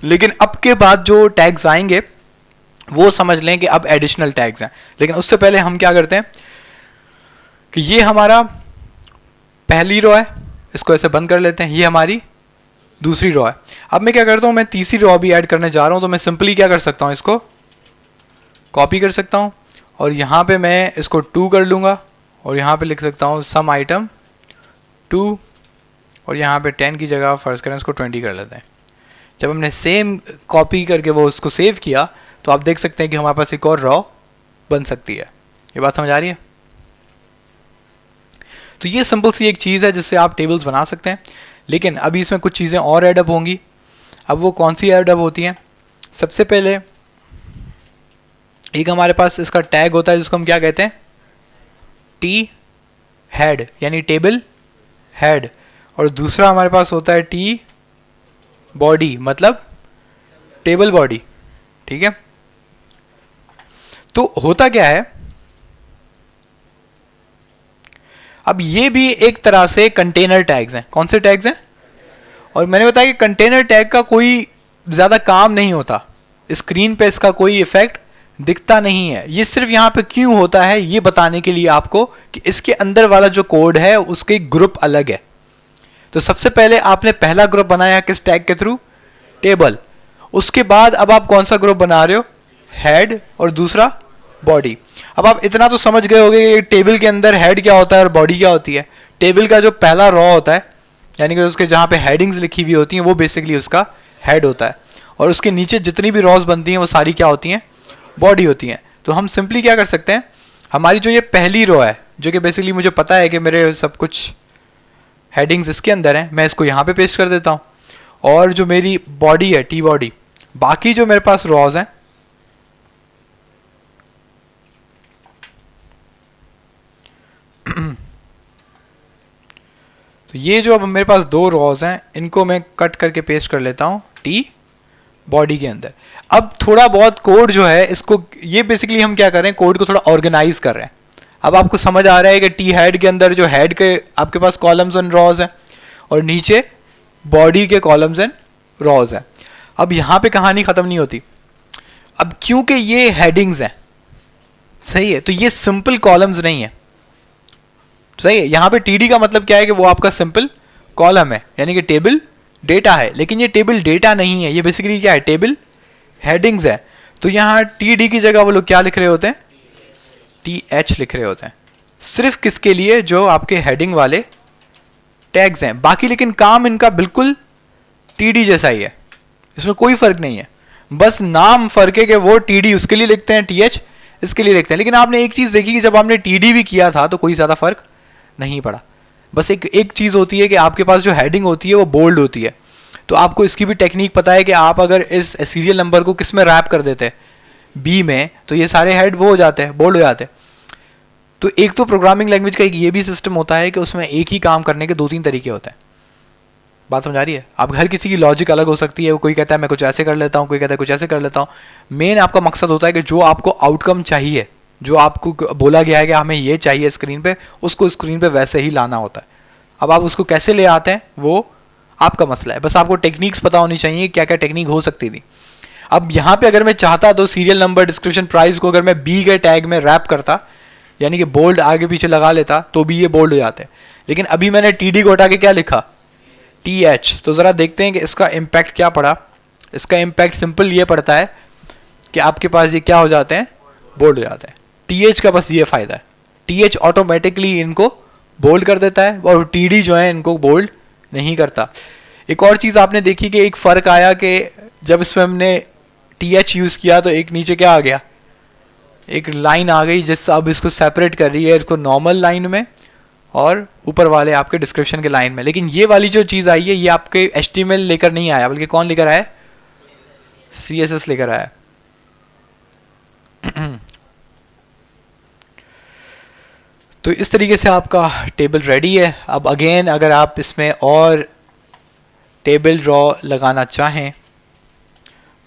लेकिन अब के बाद जो टैग्स आएंगे वो समझ लें कि अब एडिशनल टैग्स हैं। लेकिन उससे पहले हम क्या करते हैं कि ये हमारा पहली रो है, इसको ऐसे बंद कर लेते हैं, ये हमारी दूसरी रो है। अब मैं क्या करता हूँ, मैं तीसरी रो भी ऐड करने जा रहा हूँ, तो मैं सिंपली क्या कर सकता हूँ, इसको कॉपी कर सकता हूँ और यहाँ पे मैं इसको 2 कर लूँगा और यहाँ पे लिख सकता हूँ सम आइटम 2, और यहाँ पे 10 की जगह फर्ज करें इसको 20 कर लेते हैं। जब हमने सेम कॉपी करके वो उसको सेव किया तो आप देख सकते हैं कि हमारे पास एक और रॉ बन सकती है। ये बात समझ आ रही है? तो ये सिंपल सी एक चीज़ है जिससे आप टेबल्स बना सकते हैं। लेकिन अभी इसमें कुछ चीज़ें और ऐड अप होंगी। अब वो कौन सी ऐड अप होती हैं? सबसे पहले एक हमारे पास इसका टैग होता है जिसको हम क्या कहते हैं, टी हेड, यानी टेबल हेड, और दूसरा हमारे पास होता है टी बॉडी, मतलब टेबल बॉडी। ठीक है, तो होता क्या है, अब ये भी एक तरह से कंटेनर टैग्स हैं। कौन से टैग्स हैं? और मैंने बताया कि कंटेनर टैग का कोई ज़्यादा काम नहीं होता, स्क्रीन पे इसका कोई इफेक्ट दिखता नहीं है। ये सिर्फ यहाँ पे क्यों होता है ये बताने के लिए आपको कि इसके अंदर वाला जो कोड है उसके ग्रुप अलग है। तो सबसे पहले आपने पहला ग्रुप बनाया किस टैग के थ्रू? टेबल। उसके बाद अब आप कौन सा ग्रुप बना रहे हो? हेड, और दूसरा बॉडी। अब आप इतना तो समझ गए होंगे कि टेबल के अंदर हेड क्या होता है और बॉडी क्या होती है। टेबल का जो पहला रॉ होता है, यानी कि उसके जहाँ पे हेडिंग्स लिखी हुई होती हैं, वो बेसिकली उसका हेड होता है, और उसके नीचे जितनी भी रॉज बनती हैं वो सारी क्या होती हैं? बॉडी होती हैं। तो हम सिंपली क्या कर सकते हैं, हमारी जो ये पहली रो है, जो कि बेसिकली मुझे पता है कि मेरे सब कुछ हेडिंग्स इसके अंदर हैं, मैं इसको यहाँ पे पेस्ट कर देता हूँ। और जो मेरी बॉडी है, टी बॉडी, बाकी जो मेरे पास रॉज हैं तो ये जो अब मेरे पास दो रॉज हैं, इनको मैं कट करके पेस्ट कर लेता हूँ टी बॉडी के अंदर। अब थोड़ा बहुत कोड जो है इसको, ये बेसिकली हम क्या कर रहे हैं, कोड को थोड़ा ऑर्गेनाइज कर रहे हैं। अब आपको समझ आ रहा है कि टी हेड के अंदर जो हेड के आपके पास कॉलम्स एंड रॉज हैं और नीचे बॉडी के कॉलम्स एंड रॉज हैं। अब यहाँ पे कहानी ख़त्म नहीं होती। अब क्योंकि ये हेडिंग्स हैं, सही है, तो ये सिंपल कॉलम्स नहीं है, सही है। यहाँ पे टीडी का मतलब क्या है कि वो आपका सिंपल कॉलम है, यानी कि टेबल डेटा है, लेकिन ये टेबल डेटा नहीं है, ये बेसिकली क्या है, टेबल हेडिंग्स है। तो यहाँ टीडी की जगह वो लोग क्या लिख रहे होते हैं, टीएच लिख रहे होते हैं, सिर्फ किसके लिए, जो आपके हेडिंग वाले टैग्स हैं। बाकी लेकिन काम इनका बिल्कुल टीडी जैसा ही है, इसमें कोई फर्क नहीं है, बस नाम फर्क है कि वो टीडी उसके लिए लिखते हैं, टीएच इसके लिए लिखते हैं। लेकिन आपने एक चीज़ देखी कि जब आपने टीडी भी किया था तो कोई ज़्यादा फर्क नहीं पड़ा। बस एक चीज़ होती है कि आपके पास जो हेडिंग होती है वो बोल्ड होती है। तो आपको इसकी भी टेक्निक पता है कि आप अगर इस सीरियल नंबर को किस में रैप कर देते हैं, बी में, तो ये सारे हेड वो हो जाते हैं, बोल्ड हो जाते हैं। तो एक तो प्रोग्रामिंग लैंग्वेज का एक ये भी सिस्टम होता है कि उसमें एक ही काम करने के 2-3 तरीके होते हैं। बात समझ आ रही है? अब हर किसी की लॉजिक अलग हो सकती है, वो कोई कहता है मैं कुछ ऐसे कर लेता हूँ, कोई कहता है कुछ ऐसे कर लेता हूँ। मेन आपका मकसद होता है कि जो आपको आउटकम चाहिए, जो आपको बोला गया है कि हमें ये चाहिए स्क्रीन पे, उसको स्क्रीन पे वैसे ही लाना होता है। अब आप उसको कैसे ले आते हैं वो आपका मसला है, बस आपको टेक्निक्स पता होनी चाहिए, क्या क्या टेक्निक हो सकती थी। अब यहाँ पे अगर मैं चाहता तो सीरियल नंबर, डिस्क्रिप्शन, प्राइस को अगर मैं बी के टैग में रैप करता, यानी कि बोल्ड आगे पीछे लगा लेता, तो भी ये बोल्ड हो जाते हैं। लेकिन अभी मैंने टी को हटा के क्या लिखा, टी एच। तो ज़रा देखते हैं कि इसका इम्पैक्ट क्या पड़ा। इसका इम्पैक्ट सिंपल ये पड़ता है कि आपके पास ये क्या हो जाते हैं, बोल्ड हो जाते हैं। टी एच का बस ये फ़ायदा है, टी एच ऑटोमेटिकली इनको बोल्ड कर देता है और टी डी जो है इनको बोल्ड नहीं करता। एक और चीज़ आपने देखी कि एक फ़र्क आया कि जब इसमें हमने टी एच यूज़ किया तो एक नीचे क्या आ गया, एक लाइन आ गई जिससे अब इसको सेपरेट कर रही है, इसको नॉर्मल लाइन में और ऊपर वाले आपके डिस्क्रिप्शन के लाइन में। लेकिन ये वाली जो चीज़ आई है ये आपके HTML लेकर नहीं आया, बल्कि कौन लेकर आया, CSS लेकर आया। तो इस तरीके से आपका टेबल रेडी है। अब अगेन अगर आप इसमें और टेबल ड्रॉ लगाना चाहें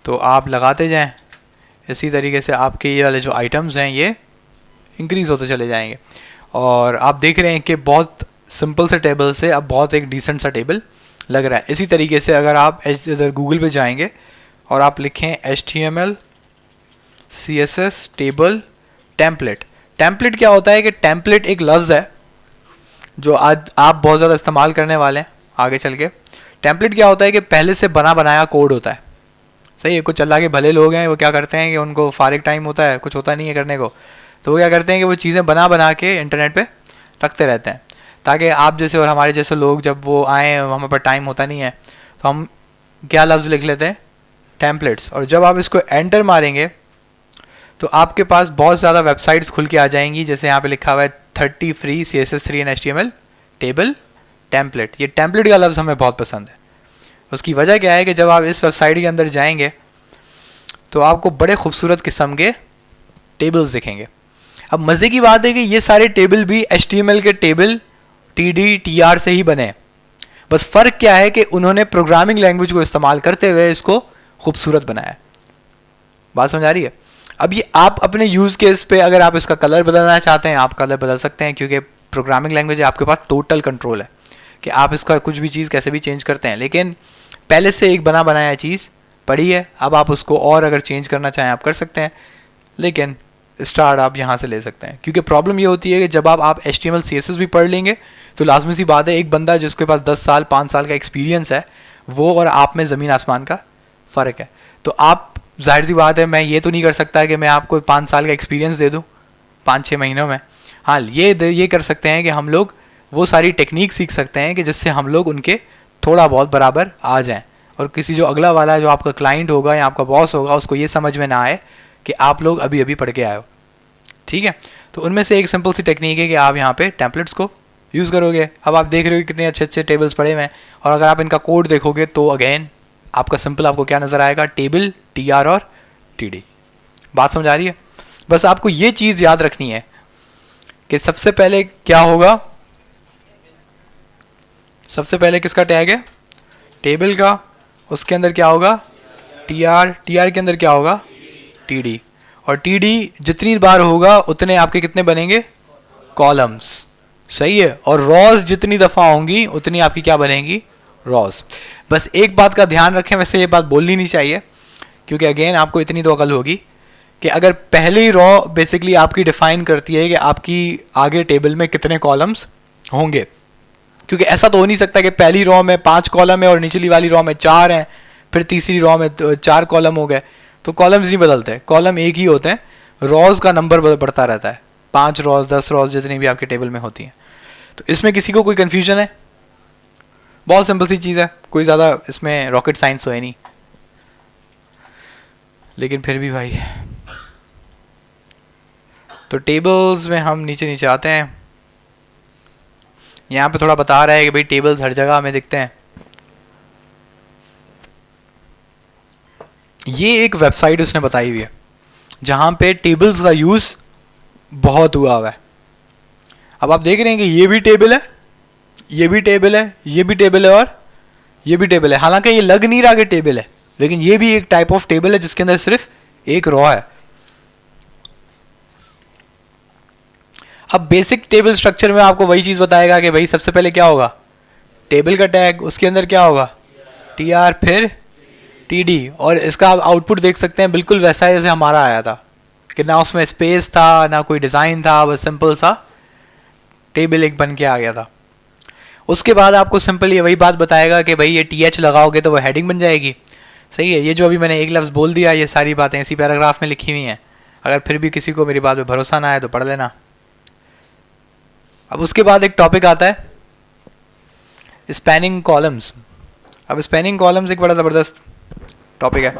तो आप लगाते जाएं, इसी तरीके से आपके ये वाले जो आइटम्स हैं ये इंक्रीज़ होते चले जाएंगे। और आप देख रहे हैं कि बहुत सिंपल से टेबल से अब बहुत एक डिसेंट सा टेबल लग रहा है। इसी तरीके से अगर आप इधर गूगल पे जाएंगे और आप लिखें HTML CSS table template. Template क्या होता है कि टेम्पलेट एक लफ्ज़ है जो आज आप बहुत ज़्यादा इस्तेमाल करने वाले हैं आगे चल के। टेम्पलेट क्या होता है कि पहले से बना बनाया कोड होता है, सही है। कुछ अल्लाह के भले लोग हैं, वो क्या करते हैं कि उनको फारिग टाइम होता है, कुछ होता नहीं है करने को, तो वो क्या करते हैं कि वो चीज़ें बना बना के इंटरनेट पे रखते रहते हैं, ताकि आप जैसे और हमारे जैसे लोग जब वो आएँ, हमारे पास टाइम होता नहीं है, तो हम क्या लफ्ज़ लिख लेते हैं, टेम्पलेट्स। और जब आप इसको एंटर मारेंगे तो आपके पास बहुत ज़्यादा वेबसाइट्स खुल के आ जाएंगी, जैसे यहाँ पे लिखा हुआ है 30 free CSS3 and HTML table template. ये टेम्पलेट का लफ्ज़ हमें बहुत पसंद है। उसकी वजह क्या है कि जब आप इस वेबसाइट के अंदर जाएंगे तो आपको बड़े खूबसूरत किस्म के टेबल्स दिखेंगे। अब मज़े की बात है कि ये सारे टेबल भी HTML के टेबल TD TR से ही बने। बस फ़र्क क्या है कि उन्होंने प्रोग्रामिंग लैंग्वेज को इस्तेमाल करते हुए इसको खूबसूरत बनाया। बात समझ आ रही है? अब ये आप अपने यूज़ केस पे अगर आप इसका कलर बदलना चाहते हैं, आप कलर बदल सकते हैं, क्योंकि प्रोग्रामिंग लैंग्वेज है, आपके पास टोटल कंट्रोल है कि आप इसका कुछ भी चीज़ कैसे भी चेंज करते हैं। लेकिन पहले से एक बना बनाया चीज़ पड़ी है, अब आप उसको और अगर चेंज करना चाहें आप कर सकते हैं, लेकिन स्टार्ट आप यहाँ से ले सकते हैं। क्योंकि प्रॉब्लम ये होती है कि जब आप HTML CSS भी पढ़ लेंगे तो लाजमी सी बात है, एक बंदा जिसके पास 10 साल 5 साल का एक्सपीरियंस है, वो और आप में ज़मीन आसमान का फ़र्क है। तो आप जाहिर सी बात है, मैं ये तो नहीं कर सकता कि मैं आपको 5 साल का एक्सपीरियंस दे दूँ 5-6 महीनों में। हाँ, ये कर सकते हैं कि हम लोग वो सारी टेक्निक सीख सकते हैं कि जिससे हम लोग उनके थोड़ा बहुत बराबर आ जाएं, और किसी जो अगला वाला जो आपका क्लाइंट होगा या आपका बॉस होगा उसको ये समझ में ना आए कि आप लोग अभी अभी पढ़ के आए हो। ठीक है, तो उनमें से एक सिंपल सी टेक्निक है कि आप यहाँ पे टेम्पलेट्स को यूज़ करोगे। अब आप देख रहे हो कितने अच्छे अच्छे टेबल्स पड़े हुए हैं, और अगर आप इनका कोड देखोगे तो अगेन आपका सिंपल आपको क्या नज़र आएगा, टेबल TR और TD। बात समझ आ रही है? बस आपको ये चीज़ याद रखनी है कि सबसे पहले क्या होगा, सबसे पहले किसका टैग है? टेबल का। उसके अंदर क्या होगा? टीआर। टीआर के अंदर क्या होगा? टीडी। और टीडी जितनी बार होगा उतने आपके कितने बनेंगे? कॉलम्स। सही है। और रॉज जितनी दफ़ा होंगी उतनी आपकी क्या बनेंगी? रॉज। बस एक बात का ध्यान रखें, वैसे ये बात बोलनी नहीं चाहिए क्योंकि अगेन आपको इतनी तो अकल होगी कि अगर पहली रॉ बेसिकली आपकी डिफाइन करती है कि आपकी आगे टेबल में कितने कॉलम्स होंगे, क्योंकि ऐसा तो हो नहीं सकता कि पहली रॉ में 5 कॉलम है और निचली वाली रॉ में 4 हैं, फिर तीसरी रॉ में 4 कॉलम हो गए। तो कॉलम्स नहीं बदलते, कॉलम एक ही होते हैं, रॉज का नंबर बढ़ता रहता है, 5 रॉज 10 रॉज जितनी भी आपके टेबल में होती हैं। तो इसमें किसी को कोई कन्फ्यूजन है? बहुत सिंपल सी चीज़ है, कोई ज़्यादा इसमें रॉकेट साइंस तो है नहीं, लेकिन फिर भी भाई। तो टेबल्स में हम नीचे नीचे आते हैं। यहाँ पे थोड़ा बता रहा है कि भाई टेबल्स हर जगह हमें दिखते हैं। ये एक वेबसाइट उसने बताई हुई है जहाँ पे टेबल्स का यूज़ बहुत हुआ है। अब आप देख रहे हैं कि ये भी टेबल है, ये भी टेबल है, ये भी टेबल है और ये भी टेबल है। हालांकि ये लग नहीं रहा कि टेबल है, लेकिन ये भी एक टाइप ऑफ टेबल है जिसके अंदर सिर्फ एक रॉ है। अब बेसिक टेबल स्ट्रक्चर में आपको वही चीज़ बताएगा कि भाई सबसे पहले क्या होगा? टेबल का टैग, उसके अंदर क्या होगा? टी आर, फिर टी डी। और इसका आप आउटपुट देख सकते हैं बिल्कुल वैसा है जैसे हमारा आया था, कि ना उसमें स्पेस था ना कोई डिज़ाइन था, बस सिंपल सा टेबल एक बन के आ गया था। उसके बाद आपको सिंपल ये वही बात बताएगा कि भाई ये टी एच लगाओगे तो वो हेडिंग बन जाएगी। सही है। ये जो अभी मैंने एक लफ्ज़ बोल दिया, ये सारी बातें इसी पैराग्राफ में लिखी हुई हैं। अगर फिर भी किसी को मेरी बात पे भरोसा ना आए तो पढ़ लेना। अब उसके बाद एक टॉपिक आता है स्पैनिंग कॉलम्स। अब स्पैनिंग कॉलम्स एक बड़ा ज़बरदस्त टॉपिक है।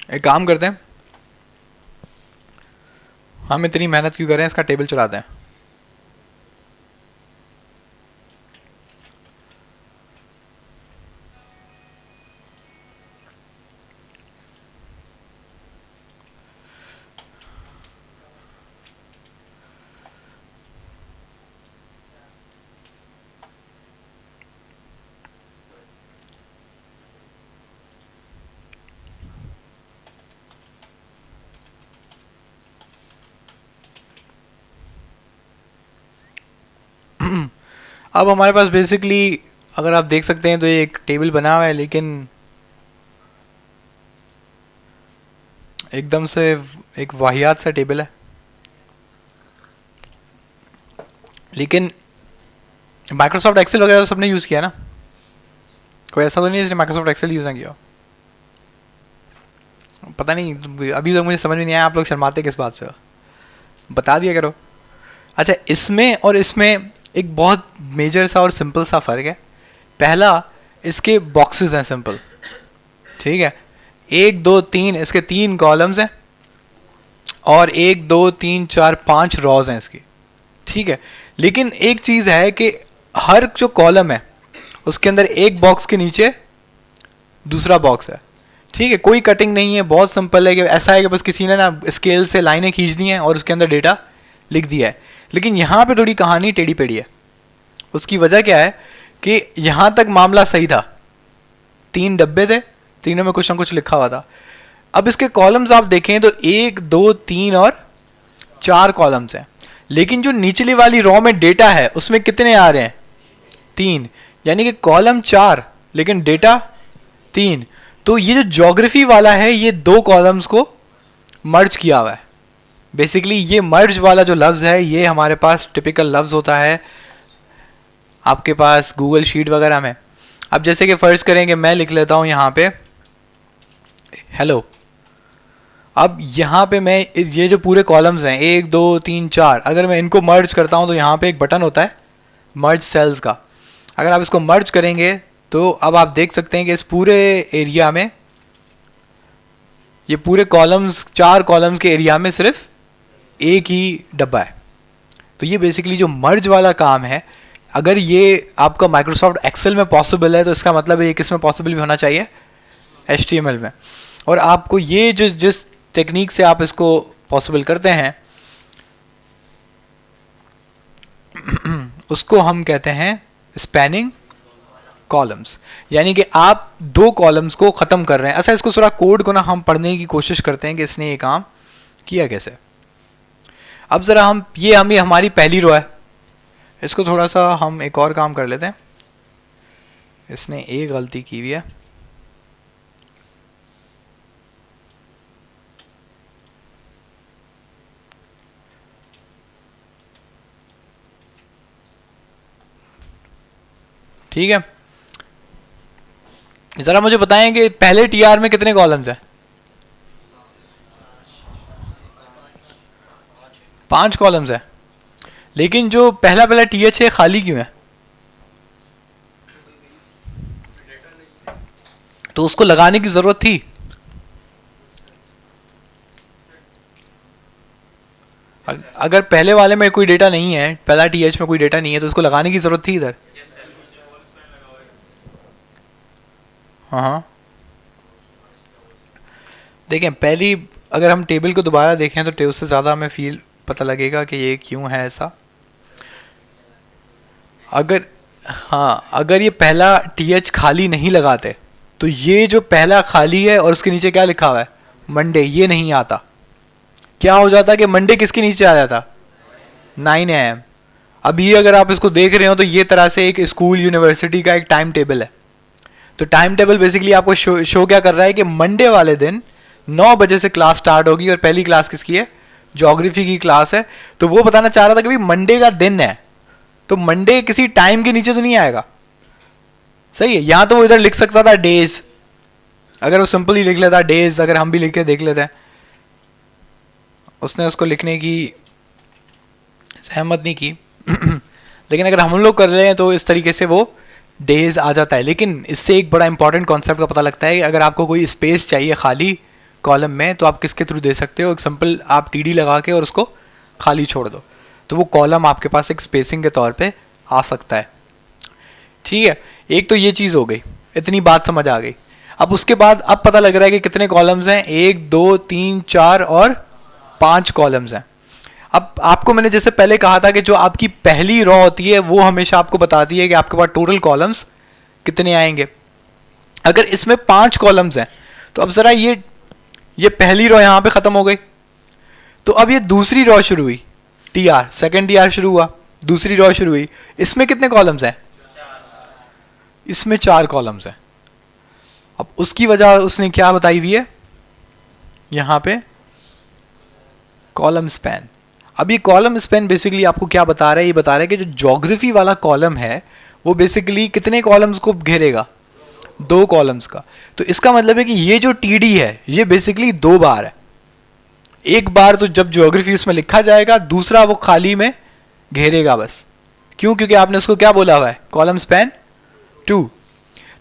एक काम करते हैं, हम इतनी मेहनत क्यों करें, इसका टेबल चलाते हैं। अब हमारे पास बेसिकली अगर आप देख सकते हैं तो ये एक टेबल बना हुआ है, लेकिन एकदम से एक वाहियात सा टेबल है। लेकिन माइक्रोसॉफ्ट एक्सेल वगैरह तो सबने यूज़ किया ना, कोई ऐसा तो नहीं है जिसने माइक्रोसॉफ्ट एक्सेल यूज़ ना किया। पता नहीं, अभी तक मुझे समझ में नहीं आया आप लोग शर्माते किस बात से हो, बता दिया करो। अच्छा, इसमें और इसमें एक बहुत मेजर सा और सिंपल सा फ़र्क है। पहला, इसके बॉक्सेस हैं सिंपल, ठीक है, 1 2 3 इसके 3 कॉलम्स हैं और 1 2 3 4 5 रॉज हैं इसकी, ठीक है। लेकिन एक चीज़ है कि हर जो कॉलम है उसके अंदर एक बॉक्स के नीचे दूसरा बॉक्स है, ठीक है। कोई कटिंग नहीं है, बहुत सिंपल है कि ऐसा है कि बस किसी ने ना स्केल से लाइनें खींच दी हैं और उसके अंदर डेटा लिख दिया है। लेकिन यहाँ पे थोड़ी कहानी टेढ़ी पेढ़ी है। उसकी वजह क्या है कि यहाँ तक मामला सही था, 3 डब्बे थे, तीनों में कुछ ना कुछ लिखा हुआ था। अब इसके कॉलम्स आप देखें तो 1 2 3 और 4 कॉलम्स हैं, लेकिन जो निचली वाली रॉ में डेटा है उसमें कितने आ रहे हैं? 3, यानी कि कॉलम 4 लेकिन डेटा 3। तो ये जो ज्योग्राफी वाला है ये 2 कॉलम्स को मर्ज किया हुआ है। बेसिकली ये मर्ज वाला जो लफ्ज़ है ये हमारे पास टिपिकल लफ्ज़ होता है आपके पास गूगल शीट वगैरह में। अब जैसे कि फ़र्ज़ करें कि मैं लिख लेता हूँ यहाँ पे हेलो। अब यहाँ पे मैं ये जो पूरे कॉलम्स हैं 1 2 3 4, अगर मैं इनको मर्ज करता हूँ तो यहाँ पे एक बटन होता है मर्ज सेल्स का। अगर आप इसको मर्ज करेंगे तो अब आप देख सकते हैं कि इस पूरे एरिया में, ये पूरे कॉलम्स 4 कॉलम्स के एरिया में सिर्फ एक ही डब्बा है। तो ये बेसिकली जो मर्ज वाला काम है, अगर ये आपका माइक्रोसॉफ्ट एक्सेल में पॉसिबल है तो इसका मतलब है ये किस में पॉसिबल भी होना चाहिए? HTML में। और आपको ये जिस टेक्निक से आप इसको पॉसिबल करते हैं उसको हम कहते हैं स्पैनिंग कॉलम्स, यानी कि आप दो कॉलम्स को ख़त्म कर रहे हैं। अच्छा, इसको थोड़ा कोड को ना हम पढ़ने की कोशिश करते हैं कि इसने ये काम किया कैसे। अब ज़रा हम ये हमारी पहली रो है, इसको थोड़ा सा हम एक और काम कर लेते हैं। इसने एक गलती की हुई है, ठीक है। ज़रा मुझे बताएं कि पहले टीआर में कितने कॉलम्स हैं? 5 कॉलम्स हैं, लेकिन जो पहला टीएच है खाली क्यों है? तो उसको लगाने की ज़रूरत थी। अगर पहले वाले में कोई डेटा नहीं है, पहला टीएच में कोई डेटा नहीं है, तो उसको लगाने की ज़रूरत थी इधर। हाँ, देखें पहली, अगर हम टेबल को दोबारा देखें तो टेबल से ज़्यादा हमें फील पता लगेगा कि ये क्यों है ऐसा। अगर ये पहला टीएच खाली नहीं लगाते तो ये जो पहला खाली है और उसके नीचे क्या लिखा हुआ है मंडे, ये नहीं आता। क्या हो जाता कि मंडे किसके नीचे आ जाता? 9 AM। अब ये अगर आप इसको देख रहे हो तो ये तरह से एक स्कूल यूनिवर्सिटी का एक टाइम टेबल है। तो टाइम टेबल बेसिकली आपको शो क्या कर रहा है कि मंडे वाले दिन 9 बजे से क्लास स्टार्ट होगी, और पहली क्लास किसकी है? ज्योग्राफी की क्लास है। तो वो बताना चाह रहा था कि भाई मंडे का दिन है, तो मंडे किसी टाइम के नीचे तो नहीं आएगा, सही है। यहां तो वो इधर लिख सकता था डेज, अगर वो सिंपली लिख लेता डेज, अगर हम भी लिख के देख लेते हैं। उसने उसको लिखने की सहमत नहीं की लेकिन अगर हम लोग कर रहे हैं तो इस तरीके से वो डेज आ जाता है। लेकिन इससे एक बड़ा इंपॉर्टेंट कॉन्सेप्ट का पता लगता है कि अगर आपको कोई स्पेस चाहिए खाली कॉलम में, तो आप किसके थ्रू दे सकते हो? एक सिंपल आप टीडी लगा के और उसको खाली छोड़ दो, तो वो कॉलम आपके पास एक स्पेसिंग के तौर पे आ सकता है, ठीक है। एक तो ये चीज़ हो गई, इतनी बात समझ आ गई। अब उसके बाद अब पता लग रहा है कि कितने कॉलम्स हैं, 1 2 3 4 और 5 कॉलम्स हैं। अब आपको मैंने जैसे पहले कहा था कि जो आपकी पहली रॉ होती है वो हमेशा आपको बताती है कि आपके पास टोटल कॉलम्स कितने आएंगे। अगर इसमें 5 कॉलम्स हैं तो अब ज़रा ये पहली रॉ यहाँ पे ख़त्म हो गई, तो अब ये दूसरी रॉ शुरू हुई, टीआर सेकंड टीआर शुरू हुआ, दूसरी रॉ शुरू हुई। इसमें कितने कॉलम्स हैं? इसमें 4 कॉलम्स हैं। अब उसकी वजह उसने क्या बताई हुई है यहाँ पे? Column span. अब ये कॉलम स्पैन बेसिकली आपको क्या बता रहा है? ये बता रहा है कि जो ज्योग्राफी वाला कॉलम है वो बेसिकली कितने कॉलम्स को घेरेगा? 2 कॉलम्स का। तो इसका मतलब है कि ये जो टीडी है ये बेसिकली 2 बार है। एक बार तो जब ज्योग्राफी उसमें लिखा जाएगा, दूसरा वो खाली में घेरेगा बस। क्यों? क्योंकि आपने उसको क्या बोला हुआ है? Column span 2।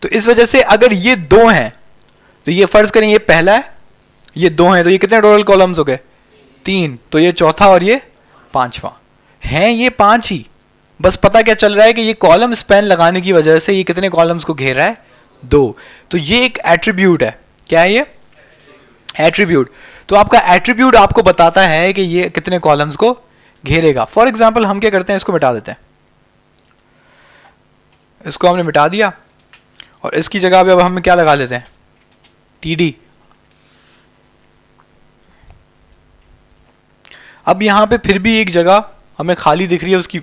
तो इस वजह से अगर ये 2 हैं तो ये फर्ज करें ये पहला है, ये 2 हैं, तो ये कितने टोटल कॉलम्स हो गए? 3। तो ये चौथा और ये 5वां हैं, ये 5 ही। बस पता क्या चल रहा है कि ये कॉलम स्पैन लगाने की वजह से ये कितने कॉलम्स को घेर रहा है? 2। तो ये एक एट्रीब्यूट है। क्या है ये? एट्रीब्यूट। तो आपका एट्रीब्यूट आपको बताता है कि ये कितने कॉलम्स को घेरेगा। फॉर एग्जाम्पल हम क्या करते हैं, इसको मिटा देते हैं। इसको हमने मिटा दिया और इसकी जगह पे अब हम क्या लगा लेते हैं? टीडी। अब यहां पे फिर भी एक जगह हमें खाली दिख रही है। उसकी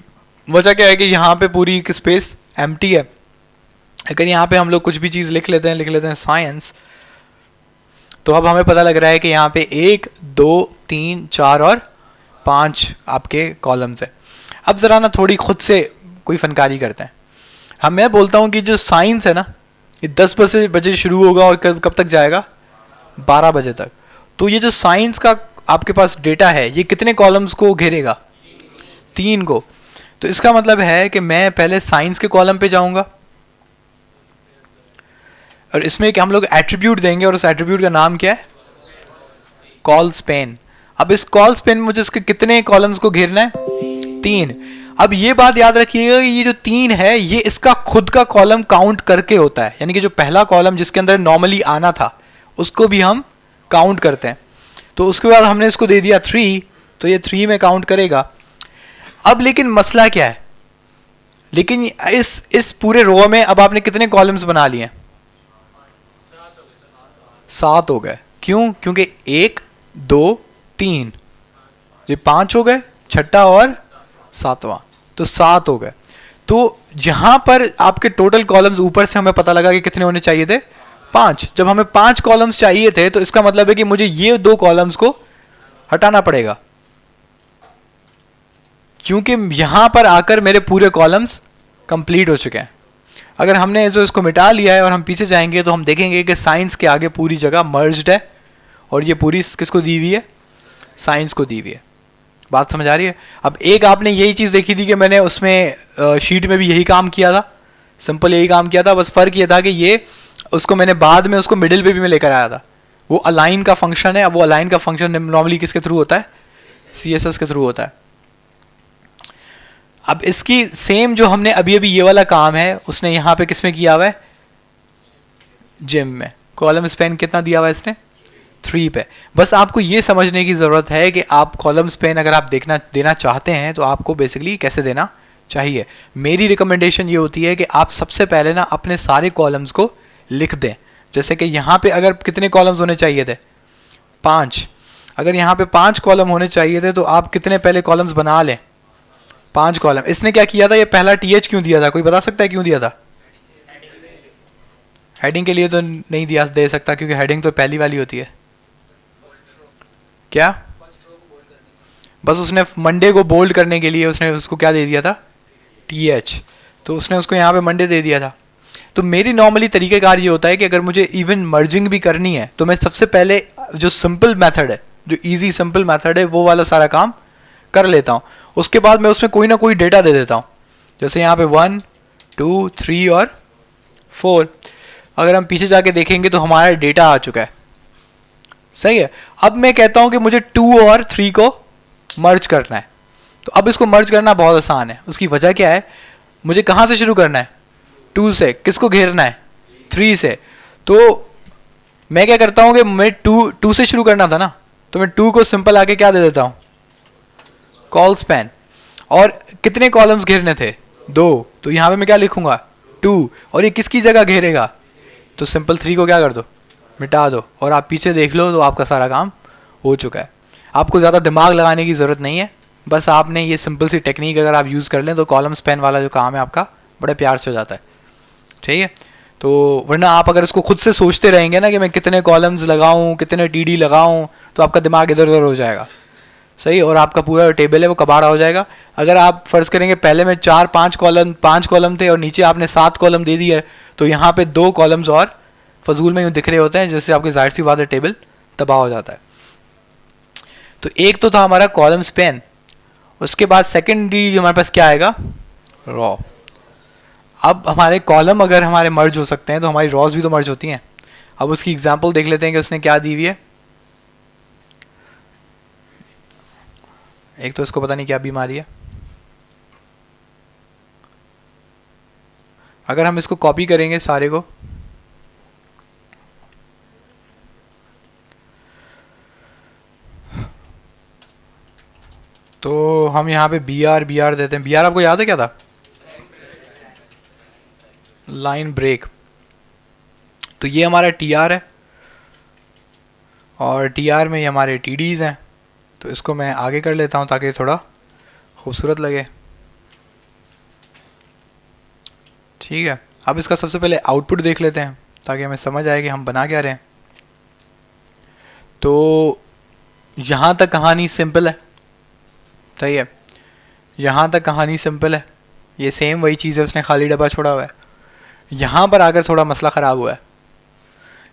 वजह क्या है कि यहां पे पूरी एक स्पेस एम्प्टी है। अगर यहां पे हम लोग कुछ भी चीज़ लिख लेते हैं साइंस, तो अब हमें पता लग रहा है कि यहाँ पे 1 2 3 4 और 5 आपके कॉलम्स है। अब ज़रा ना थोड़ी खुद से कोई फनकारी करते हैं। मैं बोलता हूँ कि जो साइंस है ना, ये 10 बजे शुरू होगा और कब तक जाएगा? 12 बजे तक। तो ये जो साइंस का आपके पास डेटा है ये कितने कॉलम्स को घेरेगा? 3 को। तो इसका मतलब है कि मैं पहले साइंस के कॉलम पे जाऊंगा और इसमें कि हम लोग एट्रीब्यूट देंगे और उस एट्रीब्यूट का नाम क्या है? Call span. अब इस कॉल स्पैन में मुझे इसके कितने कॉलम्स को घेरना है? 3। अब ये बात याद रखिएगा कि ये जो 3 है ये इसका खुद का कॉलम काउंट करके होता है, यानी कि जो पहला कॉलम जिसके अंदर नॉर्मली आना था उसको भी हम काउंट करते हैं। तो उसके बाद हमने इसको दे दिया 3, तो ये 3 में काउंट करेगा। अब लेकिन मसला क्या है? लेकिन इस पूरे रो में अब आपने कितने कॉलम्स बना लिए? 7 हो गए। क्यों? क्योंकि 1 2 3 ये 5 हो गए, छठा और सातवां, तो 7 हो गए। तो यहां पर आपके टोटल कॉलम्स ऊपर से हमें पता लगा कि कितने होने चाहिए थे? 5। जब हमें 5 कॉलम्स चाहिए थे तो इसका मतलब है कि मुझे ये 2 कॉलम्स को हटाना पड़ेगा, क्योंकि यहां पर आकर मेरे पूरे कॉलम्स कंप्लीट हो चुके हैं। अगर हमने जो इसको मिटा लिया है और हम पीछे जाएंगे तो हम देखेंगे कि साइंस के आगे पूरी जगह मर्ज्ड है, और ये पूरी किसको दी हुई है? साइंस को दी हुई है। बात समझ आ रही है? अब एक आपने यही चीज़ देखी थी कि मैंने उसमें शीट में भी यही काम किया था, सिंपल यही काम किया था, बस फ़र्क ये था कि ये उसको मैंने बाद में उसको मिडिल पे भी मैं लेकर आया था। वो अलाइन का फंक्शन है। अब वो अलाइन का फंक्शन नॉर्मली किसके थ्रू होता है? CSS के थ्रू होता है। अब इसकी सेम जो हमने अभी अभी ये वाला काम है उसने यहाँ पे किस में किया हुआ है? जिम में। कॉलम स्पेन कितना दिया हुआ है इसने? 3 पे। बस आपको ये समझने की ज़रूरत है कि आप कॉलम स्पेन अगर आप देना चाहते हैं तो आपको बेसिकली कैसे देना चाहिए। मेरी रिकमेंडेशन ये होती है कि आप सबसे पहले ना अपने सारे कॉलम्स को लिख दें। जैसे कि यहाँ पे अगर कितने कॉलम्स होने चाहिए थे? 5। अगर यहाँ पे 5 कॉलम होने चाहिए थे तो आप कितने पहले कॉलम्स बना लें? 5 कॉलम। इसने क्या किया था? ये पहला TH क्यों दिया था? कोई बता सकता है क्यों दिया था? हेडिंग के लिए तो नहीं दे सकता, क्योंकि हेडिंग तो पहली वाली होती है। क्या? बस उसने मंडे को बोल्ड करने के लिए उसने उसको क्या दे दिया था? TH। तो उसने उसको यहाँ पे मंडे दे दिया था। तो मेरी नॉर्मली तरीक़ेकार ये होता है कि अगर मुझे इवन मर्जिंग भी करनी है तो मैं सबसे पहले जो सिंपल मेथड है, जो इजी सिंपल मेथड है, वो वाला सारा काम कर लेता हूँ। उसके बाद मैं उसमें कोई ना कोई डेटा दे देता हूँ। जैसे यहाँ पे 1 2 3 और 4। अगर हम पीछे जाके देखेंगे तो हमारा डेटा आ चुका है। सही है। अब मैं कहता हूँ कि मुझे 2 और 3 को मर्ज करना है। तो अब इसको मर्ज करना बहुत आसान है। उसकी वजह क्या है? मुझे कहाँ से शुरू करना है? 2 से। किसको घेरना है? 3 से। तो मैं क्या करता हूँ कि मैं 2 से शुरू करना था ना, तो मैं 2 को सिंपल आके क्या दे देता हूँ? Call span. और कितने कॉलम्स घेरने थे? 2। तो यहाँ पे मैं क्या लिखूंगा? 2। और ये किसकी जगह घेरेगा? तो सिंपल 3 को क्या कर दो? मिटा दो। और आप पीछे देख लो तो आपका सारा काम हो चुका है। आपको ज़्यादा दिमाग लगाने की ज़रूरत नहीं है। बस आपने ये सिंपल सी टेक्निक अगर आप यूज़ कर लें तो कॉलम स्पैन वाला जो काम है आपका बड़े प्यार से हो जाता है। ठीक है। तो वरना आप अगर इसको खुद से सोचते रहेंगे ना कि मैं कितने कॉलम्स लगाऊं, कितने TD लगाऊं, तो आपका दिमाग इधर उधर हो जाएगा। सही। और आपका पूरा टेबल है वो कबाड़ा हो जाएगा। अगर आप फ़र्ज़ करेंगे पहले में 5 कॉलम थे और नीचे आपने 7 कॉलम दे दिया, तो यहाँ पे 2 कॉलम्स और फजूल में यूँ दिख रहे होते हैं, जिससे आपकी जाहिर सी बात है टेबल तबाह हो जाता है। तो एक तो था हमारा कॉलम स्पैन। उसके बाद सेकेंडरी जो हमारे पास क्या आएगा? रॉ। अब हमारे कॉलम अगर हमारे मर्ज हो सकते हैं तो हमारी रॉज भी तो मर्ज होती हैं। अब उसकी एग्जांपल देख लेते हैं कि उसने क्या दी हुई है। एक तो इसको पता नहीं क्या बीमारी है। अगर हम इसको कॉपी करेंगे सारे को, तो हम यहाँ पे BR देते हैं। BR आपको याद है क्या था? Line break. तो ये हमारा TR है और TR में ये हमारे TDs हैं। तो इसको मैं आगे कर लेता हूँ ताकि थोड़ा खूबसूरत लगे। ठीक है। अब इसका सबसे पहले आउटपुट देख लेते हैं ताकि हमें समझ आए कि हम बना क्या रहे हैं। तो यहाँ तक कहानी सिंपल है। सही है। यहाँ तक कहानी सिंपल है। ये सेम वही चीज़ है, उसने खाली डब्बा छोड़ा हुआ है। यहाँ पर आकर थोड़ा मसला ख़राब हुआ है।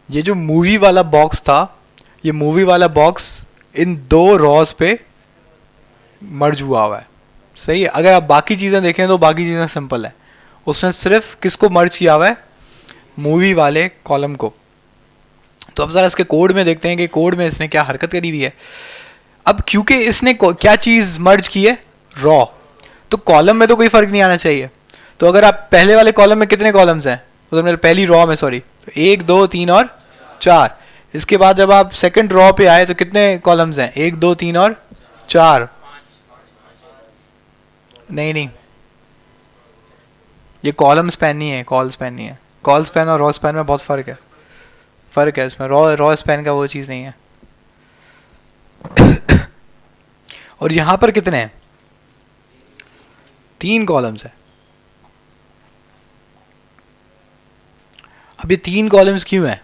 ये जो मूवी वाला बॉक्स था, ये मूवी वाला बॉक्स इन 2 रॉज पे मर्ज हुआ है। सही है। अगर आप बाकी चीज़ें देखें तो बाकी चीज़ें सिंपल है। उसने सिर्फ किसको मर्ज किया हुआ है? मूवी वाले कॉलम को। तो अब ज़रा इसके कोड में देखते हैं कि कोड में इसने क्या हरकत करी हुई है। अब क्योंकि इसने क्या चीज़ मर्ज की है? रॉ। तो कॉलम में तो कोई फ़र्क नहीं आना चाहिए। तो अगर आप पहले वाले कॉलम में कितने कॉलम्स हैं? तो मेरे पहली रॉ में, सॉरी, तो 1 2 3 और 4। इसके बाद जब आप सेकंड रॉ पे आए तो कितने कॉलम्स हैं? 1 2 3 और 4। नहीं, ये कॉलम स्पैन नहीं है, कॉल स्पैन नहीं है। कॉल स्पैन और रॉ स्पैन में बहुत फ़र्क है इसमें। रॉ स्पैन का वो चीज़ नहीं है। और यहाँ पर कितने हैं? 3 कॉलम्स है। अब ये 3 कॉलम्स क्यों हैं?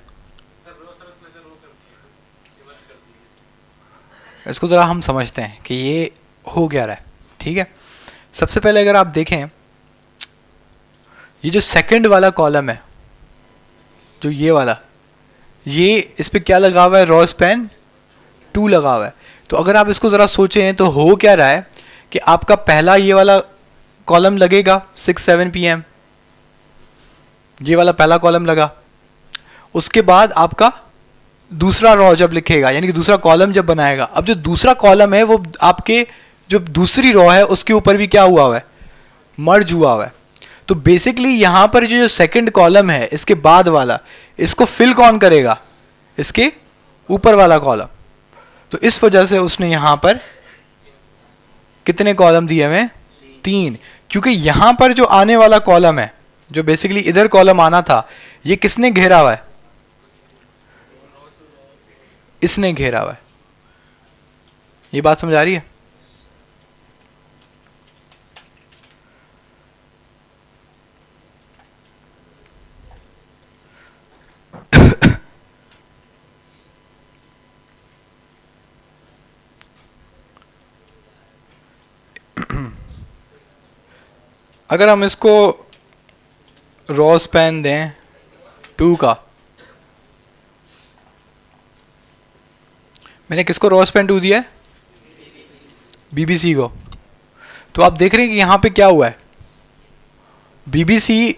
इसको ज़रा हम समझते हैं कि ये हो क्या रहा है। ठीक है, सबसे पहले अगर आप देखें, ये जो सेकंड वाला कॉलम है, जो ये वाला, ये इस पे क्या लगा हुआ है? रॉ स्पैन 2 लगा हुआ है। तो अगर आप इसको ज़रा सोचें तो हो क्या रहा है कि आपका पहला ये वाला कॉलम लगेगा 6-7 PM, ये वाला पहला कॉलम लगा। उसके बाद आपका दूसरा रॉ जब लिखेगा, यानी कि दूसरा कॉलम जब बनाएगा, अब जो दूसरा कॉलम है वो आपके जो दूसरी रॉ है उसके ऊपर भी क्या हुआ है? मर्ज हुआ हुआ है। तो बेसिकली यहाँ पर जो सेकंड कॉलम है इसके बाद वाला, इसको फिल कौन करेगा? इसके ऊपर वाला कॉलम। तो इस वजह से उसने यहाँ पर कितने कॉलम दिए हमें? 3। क्योंकि यहाँ पर जो आने वाला कॉलम है, जो बेसिकली इधर कॉलम आना था, ये किसने घेरा हुआ है? इसने घेरा हुआ है। ये बात समझ आ रही है? अगर हम इसको रॉ स्पैन दें 2 का, मैंने किसको रॉ स्पैन 2 दिया है? BBC को। तो आप देख रहे हैं कि यहाँ पे क्या हुआ है? BBC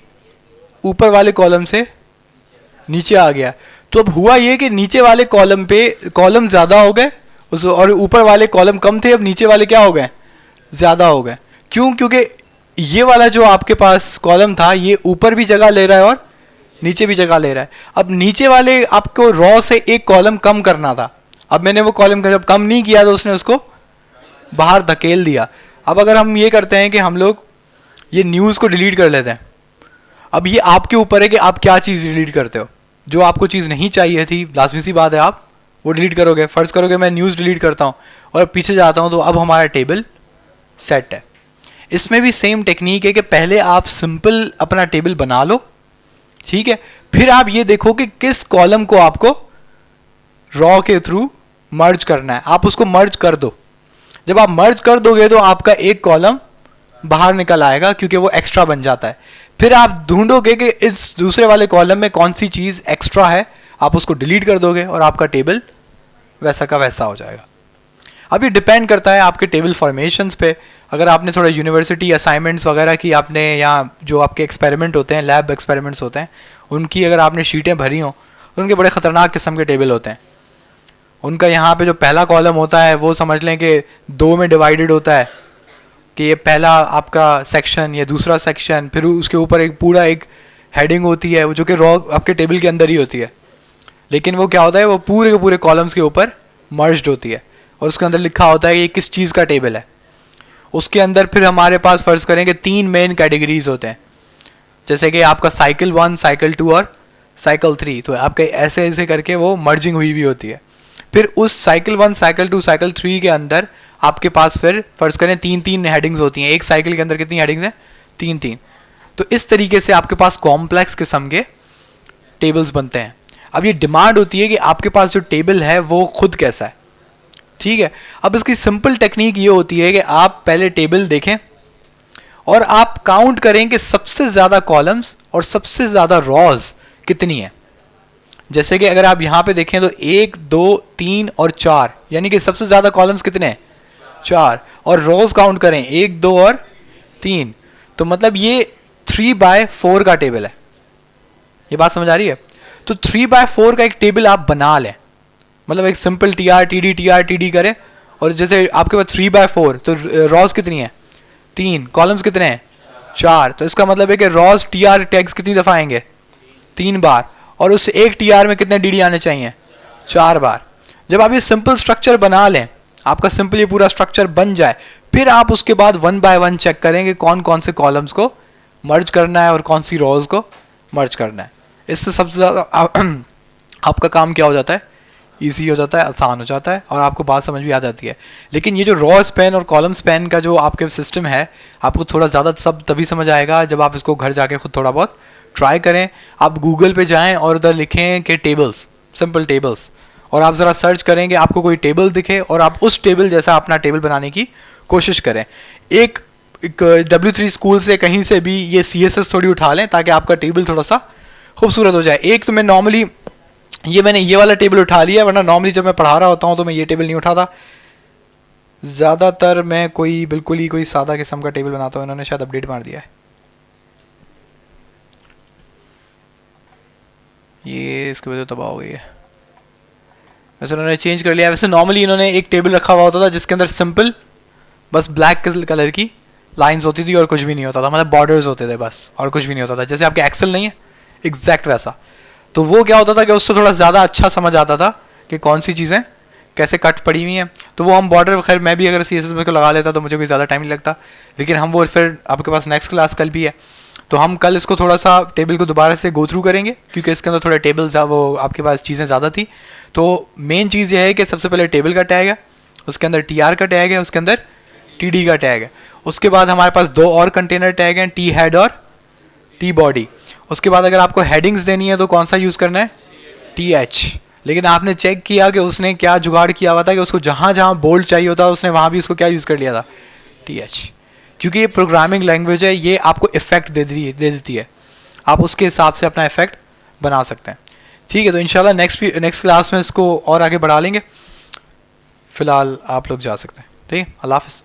ऊपर वाले कॉलम से नीचे आ गया। तो अब हुआ ये कि नीचे वाले कॉलम पे कॉलम ज़्यादा हो गए उस, और ऊपर वाले कॉलम कम थे, अब नीचे वाले क्या हो गए? ज़्यादा हो गए। क्यों? क्योंकि ये वाला जो आपके पास कॉलम था ये ऊपर भी जगह ले रहा है और नीचे भी जगह ले रहा है। अब नीचे वाले आपको रॉ से एक कॉलम कम करना था। अब मैंने वो कॉलम जब कम नहीं किया तो उसने उसको बाहर धकेल दिया। अब अगर हम ये करते हैं कि हम लोग ये न्यूज़ को डिलीट कर लेते हैं, अब ये आपके ऊपर है कि आप क्या चीज़ डिलीट करते हो। जो आपको चीज़ नहीं चाहिए थी, लाजमी सी बात है, आप वो डिलीट करोगे। फ़र्ज़ करोगे मैं न्यूज़ डिलीट करता हूँ और पीछे जाता हूँ, तो अब हमारा टेबल सेट है। इसमें भी सेम टेक्निक है कि पहले आप सिंपल अपना टेबल बना लो, ठीक है, फिर आप ये देखो कि किस कॉलम को आपको रॉ के थ्रू मर्ज करना है। आप उसको मर्ज कर दो। जब आप मर्ज कर दोगे तो आपका एक कॉलम बाहर निकल आएगा, क्योंकि वो एक्स्ट्रा बन जाता है। फिर आप ढूंढोगे कि इस दूसरे वाले कॉलम में कौन सी चीज़ एक्स्ट्रा है, आप उसको डिलीट कर दोगे और आपका टेबल वैसा का वैसा हो जाएगा। अब ये डिपेंड करता है आपके टेबल फॉर्मेशंस पे। अगर आपने थोड़ा यूनिवर्सिटी असाइनमेंट्स वगैरह की, आपने यहाँ जो आपके एक्सपेरिमेंट होते हैं, लैब एक्सपेरिमेंट्स होते हैं, उनकी अगर आपने शीटें भरी हों तो उनके बड़े ख़तरनाक किस्म के टेबल होते हैं। उनका यहाँ पे जो पहला कॉलम होता है वो समझ लें कि 2 में डिवाइडेड होता है, कि ये पहला आपका सेक्शन, ये दूसरा सेक्शन, फिर उसके ऊपर एक पूरा एक हेडिंग होती है जो कि रॉ आपके टेबल के अंदर ही होती है। लेकिन वो क्या होता है, वो पूरे के पूरे कॉलम्स के ऊपर मर्ज्ड होती है और उसके अंदर लिखा होता है कि ये किस चीज़ का टेबल है। उसके अंदर फिर हमारे पास फ़र्ज़ करें कि 3 मेन कैटेगरीज होते हैं, जैसे कि आपका साइकिल 1, साइकिल 2 और साइकिल 3। तो आपके ऐसे ऐसे करके वो मर्जिंग हुई भी होती है। फिर उस साइकिल 1, साइकिल 2, साइकिल 3 के अंदर आपके पास फिर फ़र्ज़ करें 3-3 हेडिंग्स होती हैं। एक साइकिल के अंदर कितनी हेडिंग्स हैं? 3-3। तो इस तरीके से आपके पास कॉम्प्लेक्स किस्म के टेबल्स बनते हैं। अब ये डिमांड होती है कि आपके पास जो टेबल है वो खुद कैसा है, ठीक है। अब इसकी सिंपल टेक्निक ये होती है कि आप पहले टेबल देखें और आप काउंट करें कि सबसे ज़्यादा कॉलम्स और सबसे ज़्यादा रॉज कितनी है। जैसे कि अगर आप यहाँ पे देखें तो 1, 2, 3 और 4, यानी कि सबसे ज़्यादा कॉलम्स कितने हैं? 4। और रोज काउंट करें 1, 2 और 3, तो मतलब ये 3/4 का टेबल है। ये बात समझ आ रही है? तो 3/4 का एक टेबल आप बना लें, मतलब एक सिंपल TR करें, और जैसे आपके पास 3/4, तो रॉज कितनी है? 3। कॉलम्स कितने हैं? 4। तो इसका मतलब है कि रॉज TR टैग्स कितनी दफ़ा आएंगे? 3 बार। और उस एक TR में कितने DD आने चाहिए? 4 बार। जब आप ये सिंपल स्ट्रक्चर बना लें, आपका सिंपल ये पूरा स्ट्रक्चर बन जाए, फिर आप उसके बाद 1 by 1 चेक करेंगे कौन कौन से कॉलम्स को मर्ज करना है और कौन सी रॉज को मर्ज करना है। इससे सबसे ज़्यादा आपका काम क्या हो जाता है, ईजी हो जाता है, आसान हो जाता है और आपको बात समझ भी आ जाती है। लेकिन ये जो रॉ स्पैन और कॉलम स्पैन का जो आपके सिस्टम है, आपको थोड़ा ज़्यादा सब तभी समझ आएगा जब आप इसको घर जाके खुद थोड़ा बहुत ट्राई करें। आप गूगल पे जाएं और उधर लिखें कि टेबल्स, सिंपल टेबल्स, और आप ज़रा सर्च करेंगे, आपको कोई टेबल दिखे और आप उस टेबल जैसा अपना टेबल बनाने की कोशिश करें। एक W3 स्कूल से कहीं से भी ये CSS थोड़ी उठा लें ताकि आपका टेबल थोड़ा सा खूबसूरत हो जाए। एक तो मैं नॉर्मली मैंने ये वाला टेबल उठा लिया, वरना नॉर्मली जब मैं पढ़ा रहा होता हूँ तो मैं ये टेबल नहीं उठाता। ज़्यादातर मैं बिल्कुल ही कोई सादा किस्म का टेबल बनाता हूँ। इन्होंने शायद अपडेट मार दिया है, ये इसकी वजह तबाह हो गई है। वैसे उन्होंने चेंज कर लिया। वैसे नॉर्मली इन्होंने एक टेबल रखा हुआ होता था जिसके अंदर सिंपल बस ब्लैक कलर की लाइंस होती थी और कुछ भी नहीं होता था, मतलब बॉर्डर्स होते थे बस और कुछ भी नहीं होता था, जैसे आपके एक्सेल नहीं है एग्जैक्ट वैसा। तो वो क्या होता था कि उससे थोड़ा ज़्यादा अच्छा समझ आता था कि कौन सी चीज़ें कैसे कट पड़ी हुई हैं। तो वो हम बॉर्डर, खैर मैं भी अगर CSS में को लगा लेता तो मुझे कोई ज़्यादा टाइम नहीं लगता, लेकिन हम वो फिर आपके पास नेक्स्ट क्लास कल भी है तो हम कल इसको थोड़ा सा टेबल को दोबारा से गो थ्रू करेंगे, क्योंकि इसके अंदर थोड़े टेबल्स वो आपके पास चीज़ें ज़्यादा थी। तो मेन चीज़ ये है कि सबसे पहले टेबल का टैग है, उसके अंदर TR का टैग है, उसके अंदर TD का टैग है। उसके बाद हमारे पास दो और कंटेनर टैग हैं, T हेड और T बॉडी। उसके बाद अगर आपको हेडिंग्स देनी है तो कौन सा यूज़ करना है, TH। लेकिन आपने चेक किया कि उसने क्या जुगाड़ किया हुआ था कि उसको जहाँ जहाँ बोल्ड चाहिए होता उसने वहाँ भी उसको क्या यूज़ कर लिया था, TH। क्योंकि ये प्रोग्रामिंग लैंग्वेज है, ये आपको इफेक्ट दे देती है, आप उसके हिसाब से अपना इफेक्ट बना सकते हैं। ठीक है, तो इंशाल्लाह नेक्स्ट क्लास में इसको और आगे बढ़ा लेंगे। फ़िलहाल आप लोग जा सकते हैं। ठीक है, अल्लाह हाफ़िज़।